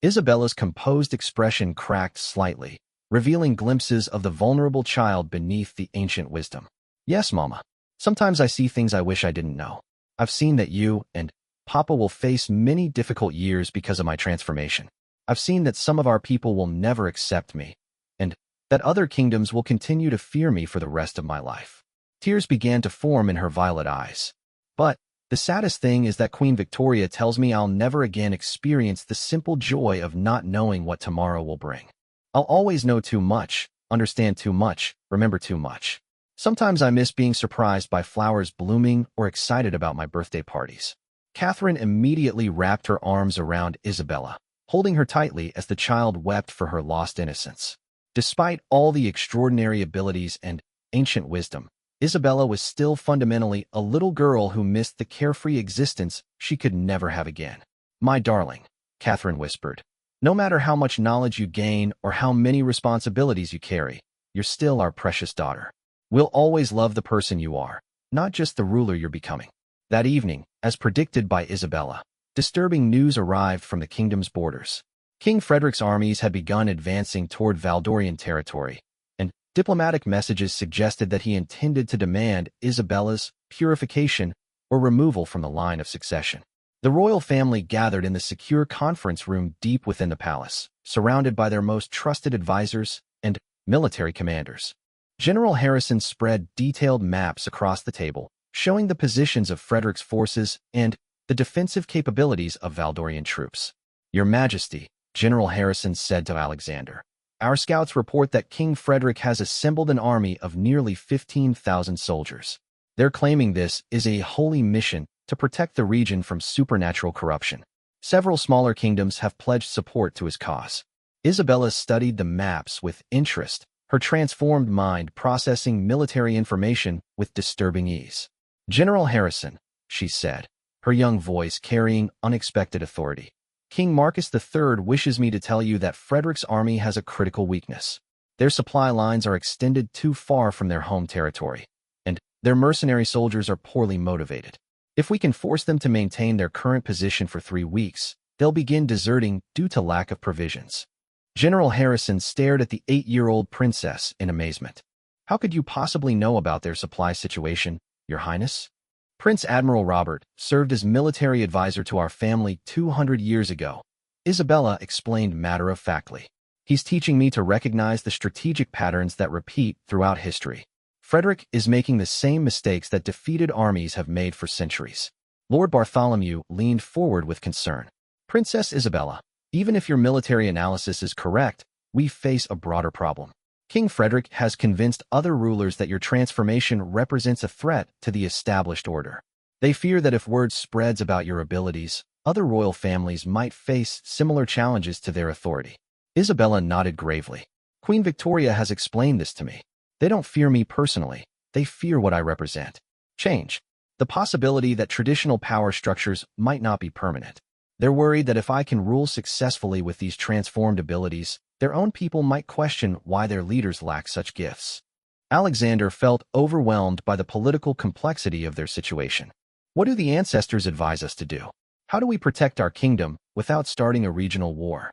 Isabella's composed expression cracked slightly, revealing glimpses of the vulnerable child beneath the ancient wisdom. Yes, Mama. Sometimes I see things I wish I didn't know. I've seen that you and Papa will face many difficult years because of my transformation. I've seen that some of our people will never accept me, and that other kingdoms will continue to fear me for the rest of my life." Tears began to form in her violet eyes. "But the saddest thing is that Queen Victoria tells me I'll never again experience the simple joy of not knowing what tomorrow will bring. I'll always know too much, understand too much, remember too much. Sometimes I miss being surprised by flowers blooming or excited about my birthday parties." Catherine immediately wrapped her arms around Isabella, holding her tightly as the child wept for her lost innocence. Despite all the extraordinary abilities and ancient wisdom, Isabella was still fundamentally a little girl who missed the carefree existence she could never have again. "My darling," Catherine whispered, "no matter how much knowledge you gain or how many responsibilities you carry, you're still our precious daughter. We'll always love the person you are, not just the ruler you're becoming." That evening, as predicted by Isabella, disturbing news arrived from the kingdom's borders. King Frederick's armies had begun advancing toward Valdorian territory, and diplomatic messages suggested that he intended to demand Isabella's purification or removal from the line of succession. The royal family gathered in the secure conference room deep within the palace, surrounded by their most trusted advisors and military commanders. General Harrison spread detailed maps across the table, showing the positions of Frederick's forces and the defensive capabilities of Valdorian troops. "Your Majesty," General Harrison said to Alexander, "our scouts report that King Frederick has assembled an army of nearly 15,000 soldiers. They're claiming this is a holy mission to protect the region from supernatural corruption. Several smaller kingdoms have pledged support to his cause." Isabella studied the maps with interest, her transformed mind processing military information with disturbing ease. "General Harrison," she said, her young voice carrying unexpected authority, "King Marcus III wishes me to tell you that Frederick's army has a critical weakness. Their supply lines are extended too far from their home territory, and their mercenary soldiers are poorly motivated. If we can force them to maintain their current position for 3 weeks, they'll begin deserting due to lack of provisions." General Harrison stared at the 8-year-old princess in amazement. "How could you possibly know about their supply situation, Your Highness?" "Prince Admiral Robert served as military advisor to our family 200 years ago," Isabella explained matter-of-factly. "He's teaching me to recognize the strategic patterns that repeat throughout history. Frederick is making the same mistakes that defeated armies have made for centuries." Lord Bartholomew leaned forward with concern. "Princess Isabella, even if your military analysis is correct, we face a broader problem. King Frederick has convinced other rulers that your transformation represents a threat to the established order. They fear that if word spreads about your abilities, other royal families might face similar challenges to their authority." Isabella nodded gravely. "Queen Victoria has explained this to me. They don't fear me personally. They fear what I represent. Change. The possibility that traditional power structures might not be permanent. They're worried that if I can rule successfully with these transformed abilities, their own people might question why their leaders lack such gifts." Alexander felt overwhelmed by the political complexity of their situation. "What do the ancestors advise us to do? How do we protect our kingdom without starting a regional war?"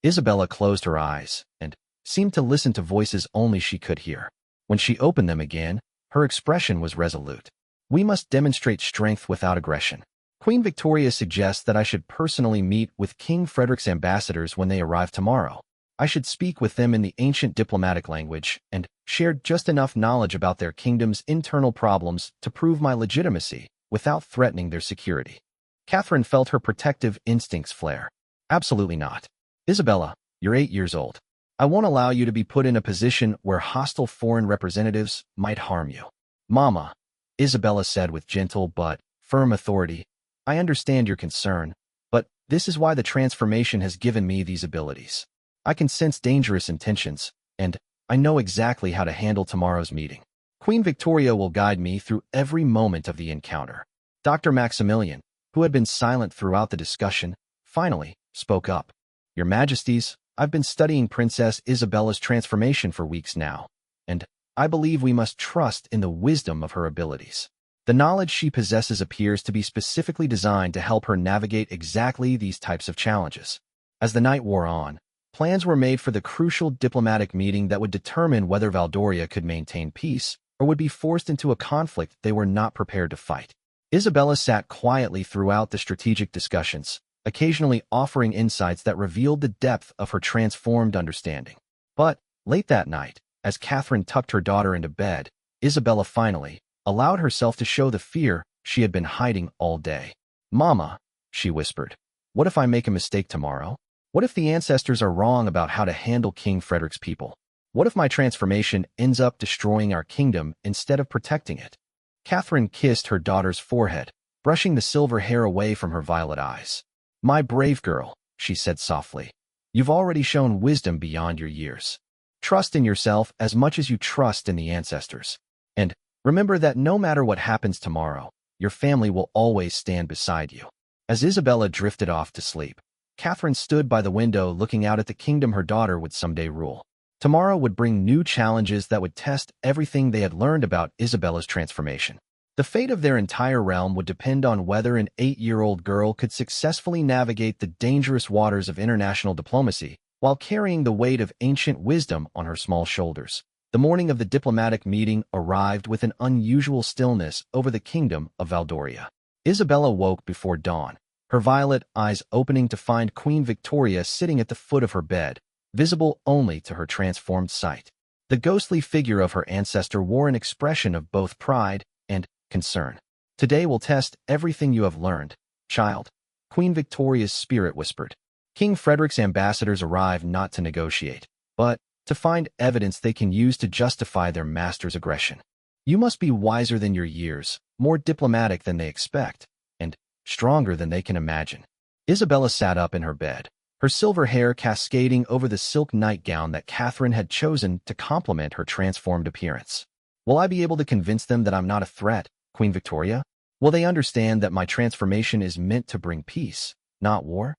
Isabella closed her eyes and seemed to listen to voices only she could hear. When she opened them again, her expression was resolute. "We must demonstrate strength without aggression. Queen Victoria suggests that I should personally meet with King Frederick's ambassadors when they arrive tomorrow. I should speak with them in the ancient diplomatic language and share just enough knowledge about their kingdom's internal problems to prove my legitimacy without threatening their security." Catherine felt her protective instincts flare. "Absolutely not. Isabella, you're 8 years old. I won't allow you to be put in a position where hostile foreign representatives might harm you." "Mama," Isabella said with gentle but firm authority, "I understand your concern, but this is why the transformation has given me these abilities. I can sense dangerous intentions, and I know exactly how to handle tomorrow's meeting. Queen Victoria will guide me through every moment of the encounter." Dr. Maximilian, who had been silent throughout the discussion, finally spoke up. "Your Majesties, I've been studying Princess Isabella's transformation for weeks now, and I believe we must trust in the wisdom of her abilities. The knowledge she possesses appears to be specifically designed to help her navigate exactly these types of challenges." As the night wore on, plans were made for the crucial diplomatic meeting that would determine whether Valdoria could maintain peace or would be forced into a conflict they were not prepared to fight. Isabella sat quietly throughout the strategic discussions, occasionally offering insights that revealed the depth of her transformed understanding. But late that night, as Catherine tucked her daughter into bed, Isabella finally allowed herself to show the fear she had been hiding all day. "Mama," she whispered, "what if I make a mistake tomorrow? What if the ancestors are wrong about how to handle King Frederick's people? What if my transformation ends up destroying our kingdom instead of protecting it?" Catherine kissed her daughter's forehead, brushing the silver hair away from her violet eyes. "My brave girl," she said softly, "you've already shown wisdom beyond your years. Trust in yourself as much as you trust in the ancestors. And remember that no matter what happens tomorrow, your family will always stand beside you." As Isabella drifted off to sleep, Catherine stood by the window looking out at the kingdom her daughter would someday rule. Tomorrow would bring new challenges that would test everything they had learned about Isabella's transformation. The fate of their entire realm would depend on whether an 8-year-old girl could successfully navigate the dangerous waters of international diplomacy while carrying the weight of ancient wisdom on her small shoulders. The morning of the diplomatic meeting arrived with an unusual stillness over the kingdom of Valdoria. Isabella woke before dawn, her violet eyes opening to find Queen Victoria sitting at the foot of her bed, visible only to her transformed sight. The ghostly figure of her ancestor wore an expression of both pride and concern. "Today will test everything you have learned, child," Queen Victoria's spirit whispered. King Frederick's ambassadors arrived not to negotiate, but to find evidence they can use to justify their master's aggression. "You must be wiser than your years, more diplomatic than they expect, and stronger than they can imagine." Isabella sat up in her bed, her silver hair cascading over the silk nightgown that Catherine had chosen to complement her transformed appearance. "Will I be able to convince them that I'm not a threat, Queen Victoria? Will they understand that my transformation is meant to bring peace, not war?"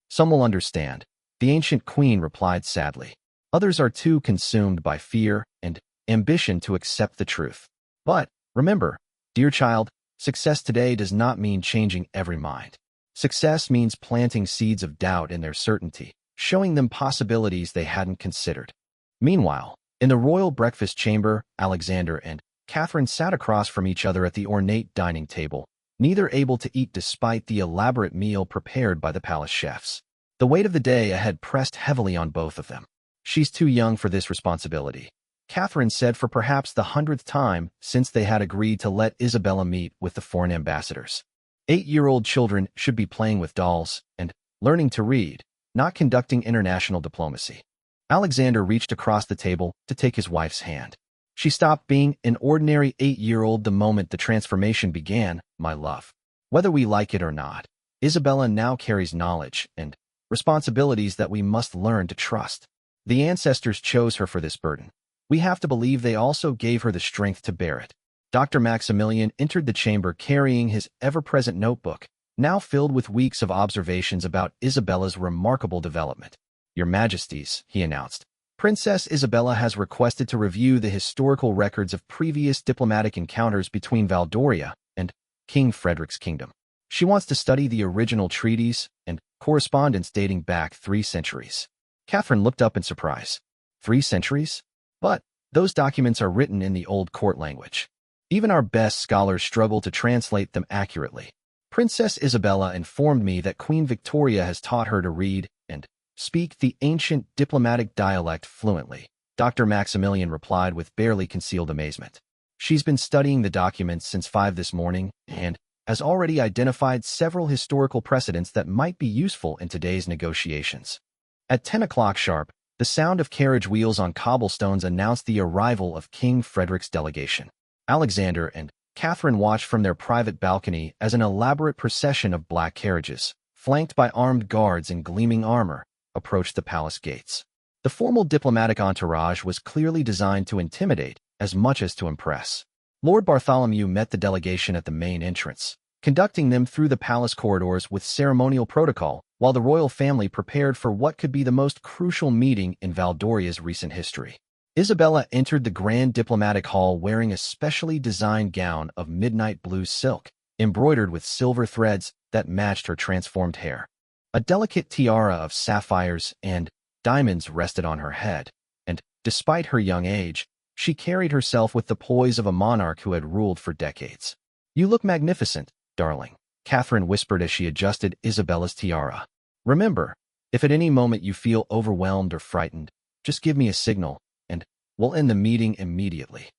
"Some will understand," the ancient queen replied sadly. "Others are too consumed by fear and ambition to accept the truth. But remember, dear child, success today does not mean changing every mind. Success means planting seeds of doubt in their certainty, showing them possibilities they hadn't considered." Meanwhile, in the royal breakfast chamber, Alexander and Catherine sat across from each other at the ornate dining table, neither able to eat despite the elaborate meal prepared by the palace chefs. The weight of the day ahead pressed heavily on both of them. "She's too young for this responsibility," Catherine said for perhaps the 100th time since they had agreed to let Isabella meet with the foreign ambassadors. 8-year-old children should be playing with dolls and learning to read, not conducting international diplomacy. Alexander reached across the table to take his wife's hand. "She stopped being an ordinary 8-year-old the moment the transformation began, my love. Whether we like it or not, Isabella now carries knowledge and responsibilities that we must learn to trust. The ancestors chose her for this burden. We have to believe they also gave her the strength to bear it." Dr. Maximilian entered the chamber carrying his ever-present notebook, now filled with weeks of observations about Isabella's remarkable development. "Your Majesties," he announced, "Princess Isabella has requested to review the historical records of previous diplomatic encounters between Valdoria and King Frederick's kingdom. She wants to study the original treaties and correspondence dating back 3 centuries. Catherine looked up in surprise. 3 centuries? But those documents are written in the old court language. Even our best scholars struggle to translate them accurately. Princess Isabella informed me that Queen Victoria has taught her to read and speak the ancient diplomatic dialect fluently," Dr. Maximilian replied with barely concealed amazement. "She's been studying the documents since 5 this morning and has already identified several historical precedents that might be useful in today's negotiations." At 10 o'clock sharp, the sound of carriage wheels on cobblestones announced the arrival of King Frederick's delegation. Alexander and Catherine watched from their private balcony as an elaborate procession of black carriages, flanked by armed guards in gleaming armor, approached the palace gates. The formal diplomatic entourage was clearly designed to intimidate as much as to impress. Lord Bartholomew met the delegation at the main entrance, conducting them through the palace corridors with ceremonial protocol, while the royal family prepared for what could be the most crucial meeting in Valdoria's recent history. Isabella entered the grand diplomatic hall wearing a specially designed gown of midnight blue silk, embroidered with silver threads that matched her transformed hair. A delicate tiara of sapphires and diamonds rested on her head, and, despite her young age, she carried herself with the poise of a monarch who had ruled for decades. "You look magnificent, darling," Catherine whispered as she adjusted Isabella's tiara. Remember, if at any moment you feel overwhelmed or frightened, just give me a signal, and we'll end the meeting immediately.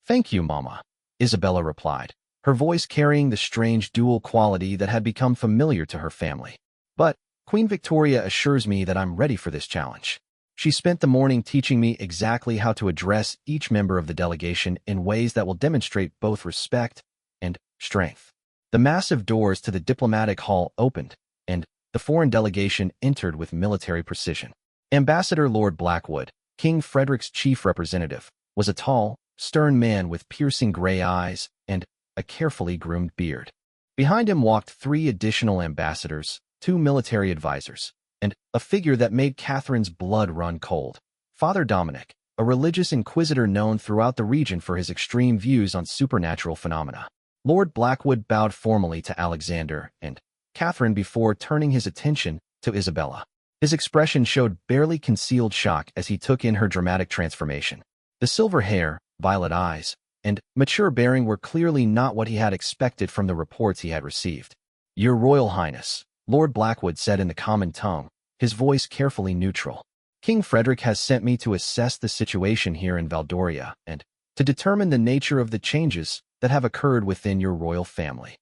Thank you, Mama, Isabella replied, her voice carrying the strange dual quality that had become familiar to her family. But Queen Victoria assures me that I'm ready for this challenge. She spent the morning teaching me exactly how to address each member of the delegation in ways that will demonstrate both respect and strength. The massive doors to the diplomatic hall opened, and the foreign delegation entered with military precision. Ambassador Lord Blackwood, King Frederick's chief representative, was a tall, stern man with piercing gray eyes and a carefully groomed beard. Behind him walked 3 additional ambassadors, 2 military advisors, and a figure that made Catherine's blood run cold. Father Dominic, a religious inquisitor known throughout the region for his extreme views on supernatural phenomena. Lord Blackwood bowed formally to Alexander and Catherine before turning his attention to Isabella. His expression showed barely concealed shock as he took in her dramatic transformation. The silver hair, violet eyes, and mature bearing were clearly not what he had expected from the reports he had received. Your Royal Highness, Lord Blackwood said in the common tongue, his voice carefully neutral. King Frederick has sent me to assess the situation here in Valdoria and to determine the nature of the changes that have occurred within your royal family.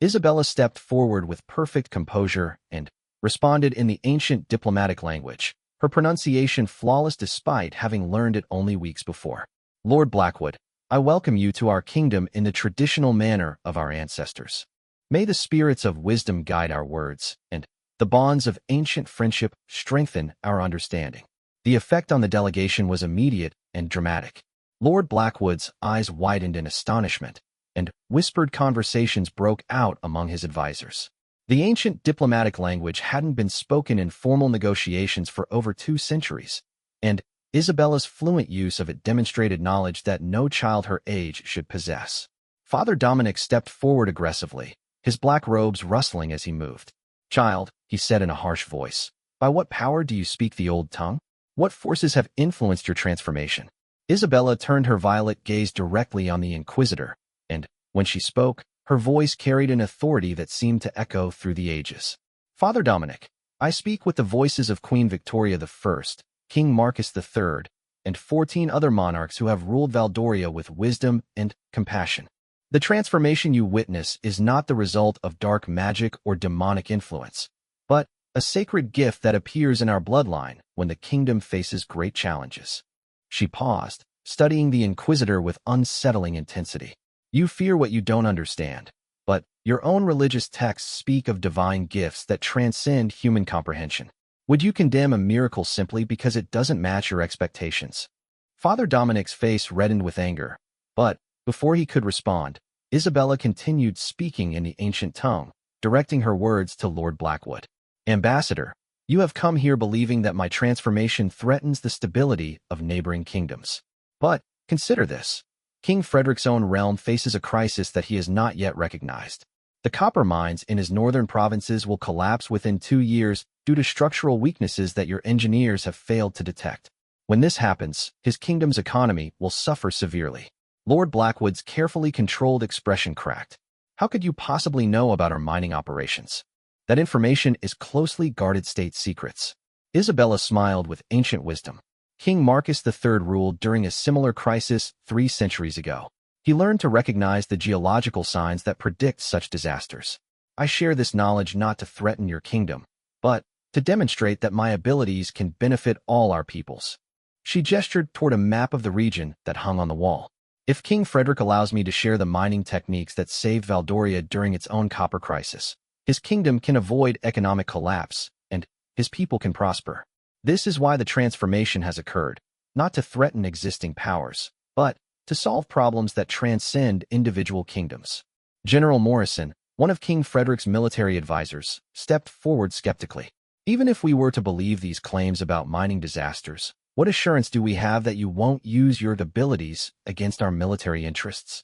Isabella stepped forward with perfect composure and responded in the ancient diplomatic language, her pronunciation flawless despite having learned it only weeks before. Lord Blackwood, I welcome you to our kingdom in the traditional manner of our ancestors. May the spirits of wisdom guide our words, and the bonds of ancient friendship strengthen our understanding. The effect on the delegation was immediate and dramatic. Lord Blackwood's eyes widened in astonishment, and whispered conversations broke out among his advisors. The ancient diplomatic language hadn't been spoken in formal negotiations for over 2 centuries, and Isabella's fluent use of it demonstrated knowledge that no child her age should possess. Father Dominic stepped forward aggressively, his black robes rustling as he moved. Child, he said in a harsh voice, by what power do you speak the old tongue? What forces have influenced your transformation? Isabella turned her violet gaze directly on the Inquisitor, and, when she spoke, her voice carried an authority that seemed to echo through the ages. Father Dominic, I speak with the voices of Queen Victoria I, King Marcus III, and 14 other monarchs who have ruled Valdoria with wisdom and compassion. The transformation you witness is not the result of dark magic or demonic influence, but a sacred gift that appears in our bloodline when the kingdom faces great challenges. She paused, studying the Inquisitor with unsettling intensity. You fear what you don't understand, but your own religious texts speak of divine gifts that transcend human comprehension. Would you condemn a miracle simply because it doesn't match your expectations? Father Dominic's face reddened with anger, but before he could respond, Isabella continued speaking in the ancient tongue, directing her words to Lord Blackwood. Ambassador, you have come here believing that my transformation threatens the stability of neighboring kingdoms. But consider this. King Frederick's own realm faces a crisis that he has not yet recognized. The copper mines in his northern provinces will collapse within 2 years due to structural weaknesses that your engineers have failed to detect. When this happens, his kingdom's economy will suffer severely. Lord Blackwood's carefully controlled expression cracked. How could you possibly know about our mining operations? That information is closely guarded state secrets. Isabella smiled with ancient wisdom. King Marcus III ruled during a similar crisis 3 centuries ago. He learned to recognize the geological signs that predict such disasters. I share this knowledge not to threaten your kingdom, but to demonstrate that my abilities can benefit all our peoples. She gestured toward a map of the region that hung on the wall. If King Frederick allows me to share the mining techniques that saved Valdoria during its own copper crisis, his kingdom can avoid economic collapse, and his people can prosper. This is why the transformation has occurred, not to threaten existing powers, but to solve problems that transcend individual kingdoms. General Morrison, one of King Frederick's military advisors, stepped forward skeptically. Even if we were to believe these claims about mining disasters, what assurance do we have that you won't use your abilities against our military interests?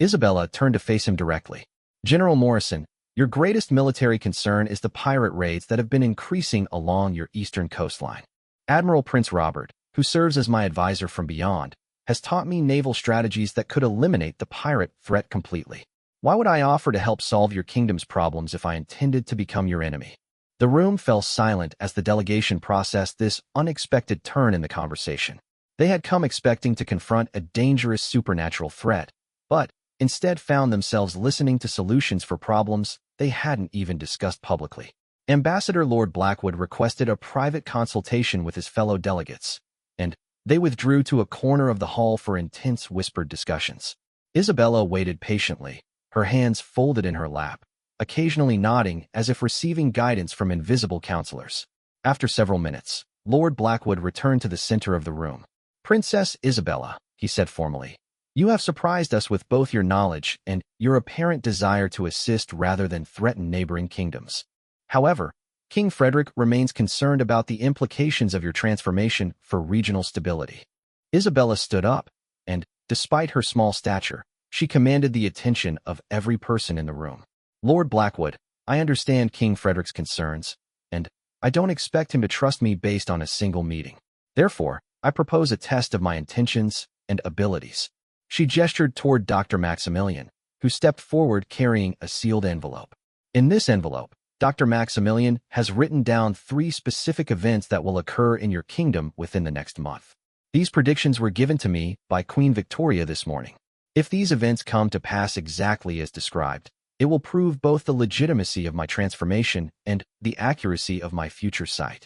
Isabella turned to face him directly. General Morrison, your greatest military concern is the pirate raids that have been increasing along your eastern coastline. Admiral Prince Robert, who serves as my advisor from beyond, has taught me naval strategies that could eliminate the pirate threat completely. Why would I offer to help solve your kingdom's problems if I intended to become your enemy? The room fell silent as the delegation processed this unexpected turn in the conversation. They had come expecting to confront a dangerous supernatural threat, but instead found themselves listening to solutions for problems they hadn't even discussed publicly. Ambassador Lord Blackwood requested a private consultation with his fellow delegates, and they withdrew to a corner of the hall for intense whispered discussions. Isabella waited patiently, her hands folded in her lap, occasionally nodding as if receiving guidance from invisible counselors. After several minutes, Lord Blackwood returned to the center of the room. "Princess Isabella," he said formally, "you have surprised us with both your knowledge and your apparent desire to assist rather than threaten neighboring kingdoms. However, King Frederick remains concerned about the implications of your transformation for regional stability." Isabella stood up, and, despite her small stature, she commanded the attention of every person in the room. "Lord Blackwood, I understand King Frederick's concerns, and I don't expect him to trust me based on a single meeting. Therefore, I propose a test of my intentions and abilities." She gestured toward Dr. Maximilian, who stepped forward carrying a sealed envelope. "In this envelope, Dr. Maximilian has written down 3 specific events that will occur in your kingdom within the next month. These predictions were given to me by Queen Victoria this morning. If these events come to pass exactly as described, it will prove both the legitimacy of my transformation and the accuracy of my future sight."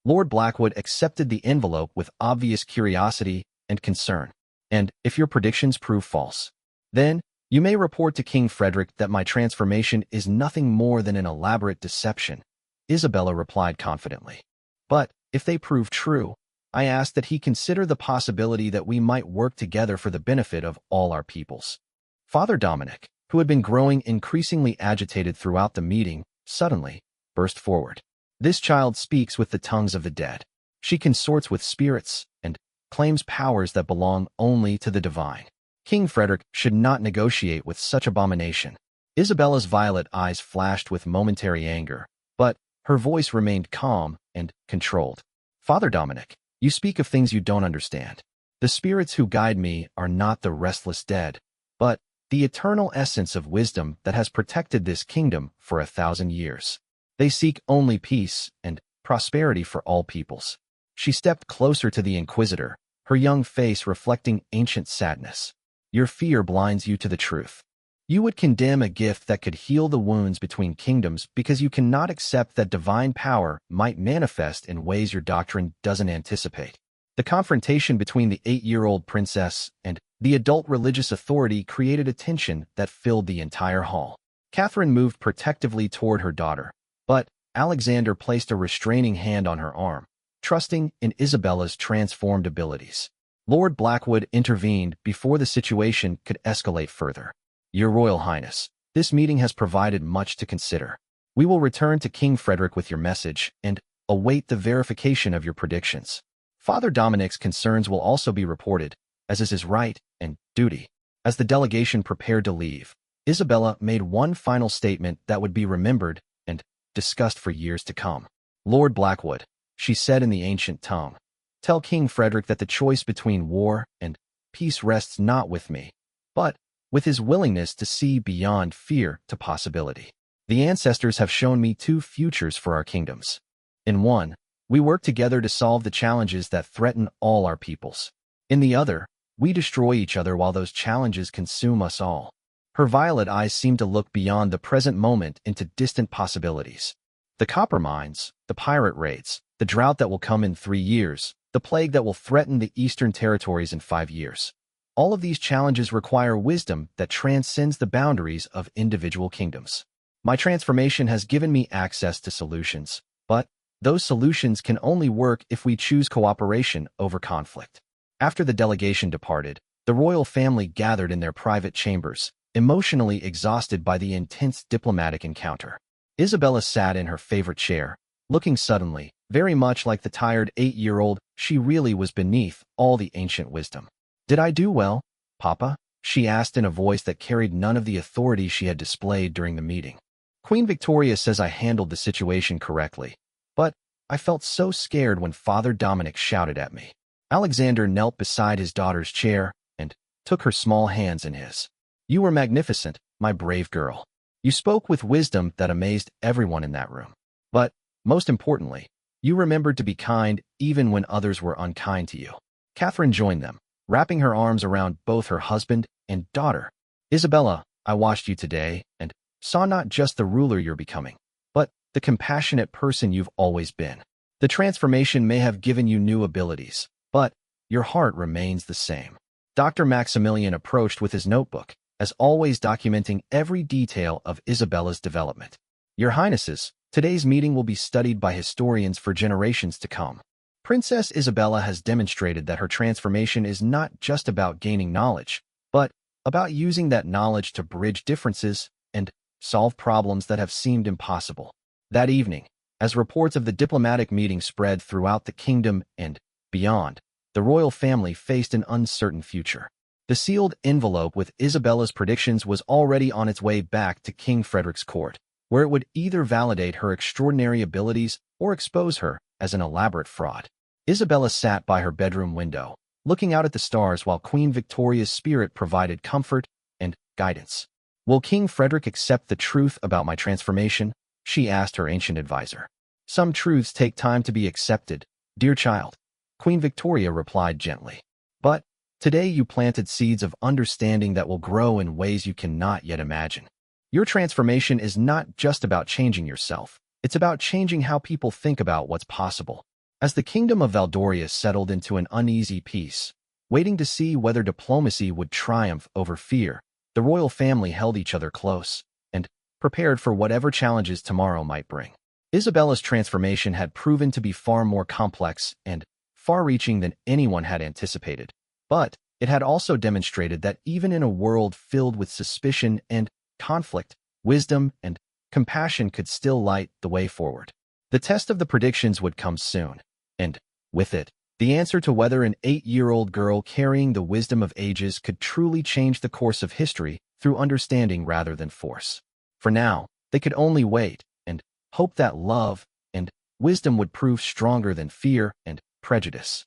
Lord Blackwood accepted the envelope with obvious curiosity and concern. "And if your predictions prove false, then you may report to King Frederick that my transformation is nothing more than an elaborate deception," Isabella replied confidently. "But if they prove true, I ask that he consider the possibility that we might work together for the benefit of all our peoples." Father Dominic, who had been growing increasingly agitated throughout the meeting, suddenly burst forward. "This child speaks with the tongues of the dead. She consorts with spirits and claims powers that belong only to the divine. King Frederick should not negotiate with such abomination." Isabella's violet eyes flashed with momentary anger, but her voice remained calm and controlled. "Father Dominic, you speak of things you don't understand. The spirits who guide me are not the restless dead, but the eternal essence of wisdom that has protected this kingdom for 1,000 years. They seek only peace and prosperity for all peoples." She stepped closer to the Inquisitor, her young face reflecting ancient sadness. "Your fear blinds you to the truth. You would condemn a gift that could heal the wounds between kingdoms because you cannot accept that divine power might manifest in ways your doctrine doesn't anticipate." The confrontation between the 8-year-old princess and the adult religious authority created a tension that filled the entire hall. Catherine moved protectively toward her daughter, but Alexander placed a restraining hand on her arm, trusting in Isabella's transformed abilities. Lord Blackwood intervened before the situation could escalate further. "Your Royal Highness, this meeting has provided much to consider. We will return to King Frederick with your message and await the verification of your predictions. Father Dominic's concerns will also be reported, as is his right and duty." As the delegation prepared to leave, Isabella made one final statement that would be remembered and discussed for years to come. "Lord Blackwood," she said in the ancient tongue, "tell King Frederick that the choice between war and peace rests not with me, but with his willingness to see beyond fear to possibility. The ancestors have shown me 2 futures for our kingdoms. In one, we work together to solve the challenges that threaten all our peoples. In the other, we destroy each other while those challenges consume us all." Her violet eyes seemed to look beyond the present moment into distant possibilities. The copper mines, the pirate raids, the drought that will come in 3 years, the plague that will threaten the eastern territories in 5 years. All of these challenges require wisdom that transcends the boundaries of individual kingdoms. My transformation has given me access to solutions, but those solutions can only work if we choose cooperation over conflict. After the delegation departed, the royal family gathered in their private chambers, emotionally exhausted by the intense diplomatic encounter. Isabella sat in her favorite chair, looking suddenly, very much like the tired 8-year-old she really was beneath all the ancient wisdom. "Did I do well, Papa?" she asked in a voice that carried none of the authority she had displayed during the meeting. "Queen Victoria says I handled the situation correctly, but I felt so scared when Father Dominic shouted at me." Alexander knelt beside his daughter's chair and took her small hands in his. "You were magnificent, my brave girl. You spoke with wisdom that amazed everyone in that room. But, most importantly, you remembered to be kind even when others were unkind to you. Catherine joined them, wrapping her arms around both her husband and daughter. Isabella, I watched you today and saw not just the ruler you're becoming, but the compassionate person you've always been. The transformation may have given you new abilities, but your heart remains the same. Dr. Maximilian approached with his notebook, as always documenting every detail of Isabella's development. Your Highnesses, today's meeting will be studied by historians for generations to come. Princess Isabella has demonstrated that her transformation is not just about gaining knowledge, but about using that knowledge to bridge differences and solve problems that have seemed impossible. That evening, as reports of the diplomatic meeting spread throughout the kingdom and beyond, the royal family faced an uncertain future. The sealed envelope with Isabella's predictions was already on its way back to King Frederick's court, where it would either validate her extraordinary abilities or expose her as an elaborate fraud. Isabella sat by her bedroom window, looking out at the stars while Queen Victoria's spirit provided comfort and guidance. Will King Frederick accept the truth about my transformation? She asked her ancient advisor. Some truths take time to be accepted, dear child, Queen Victoria replied gently. But today you planted seeds of understanding that will grow in ways you cannot yet imagine. Your transformation is not just about changing yourself. It's about changing how people think about what's possible. As the kingdom of Valdoria settled into an uneasy peace, waiting to see whether diplomacy would triumph over fear, the royal family held each other close and prepared for whatever challenges tomorrow might bring. Isabella's transformation had proven to be far more complex and far-reaching than anyone had anticipated, but it had also demonstrated that even in a world filled with suspicion and conflict, wisdom and compassion could still light the way forward. The test of the predictions would come soon, and, with it, the answer to whether an 8-year-old girl carrying the wisdom of ages could truly change the course of history through understanding rather than force. For now, they could only wait and hope that love and wisdom would prove stronger than fear and prejudice.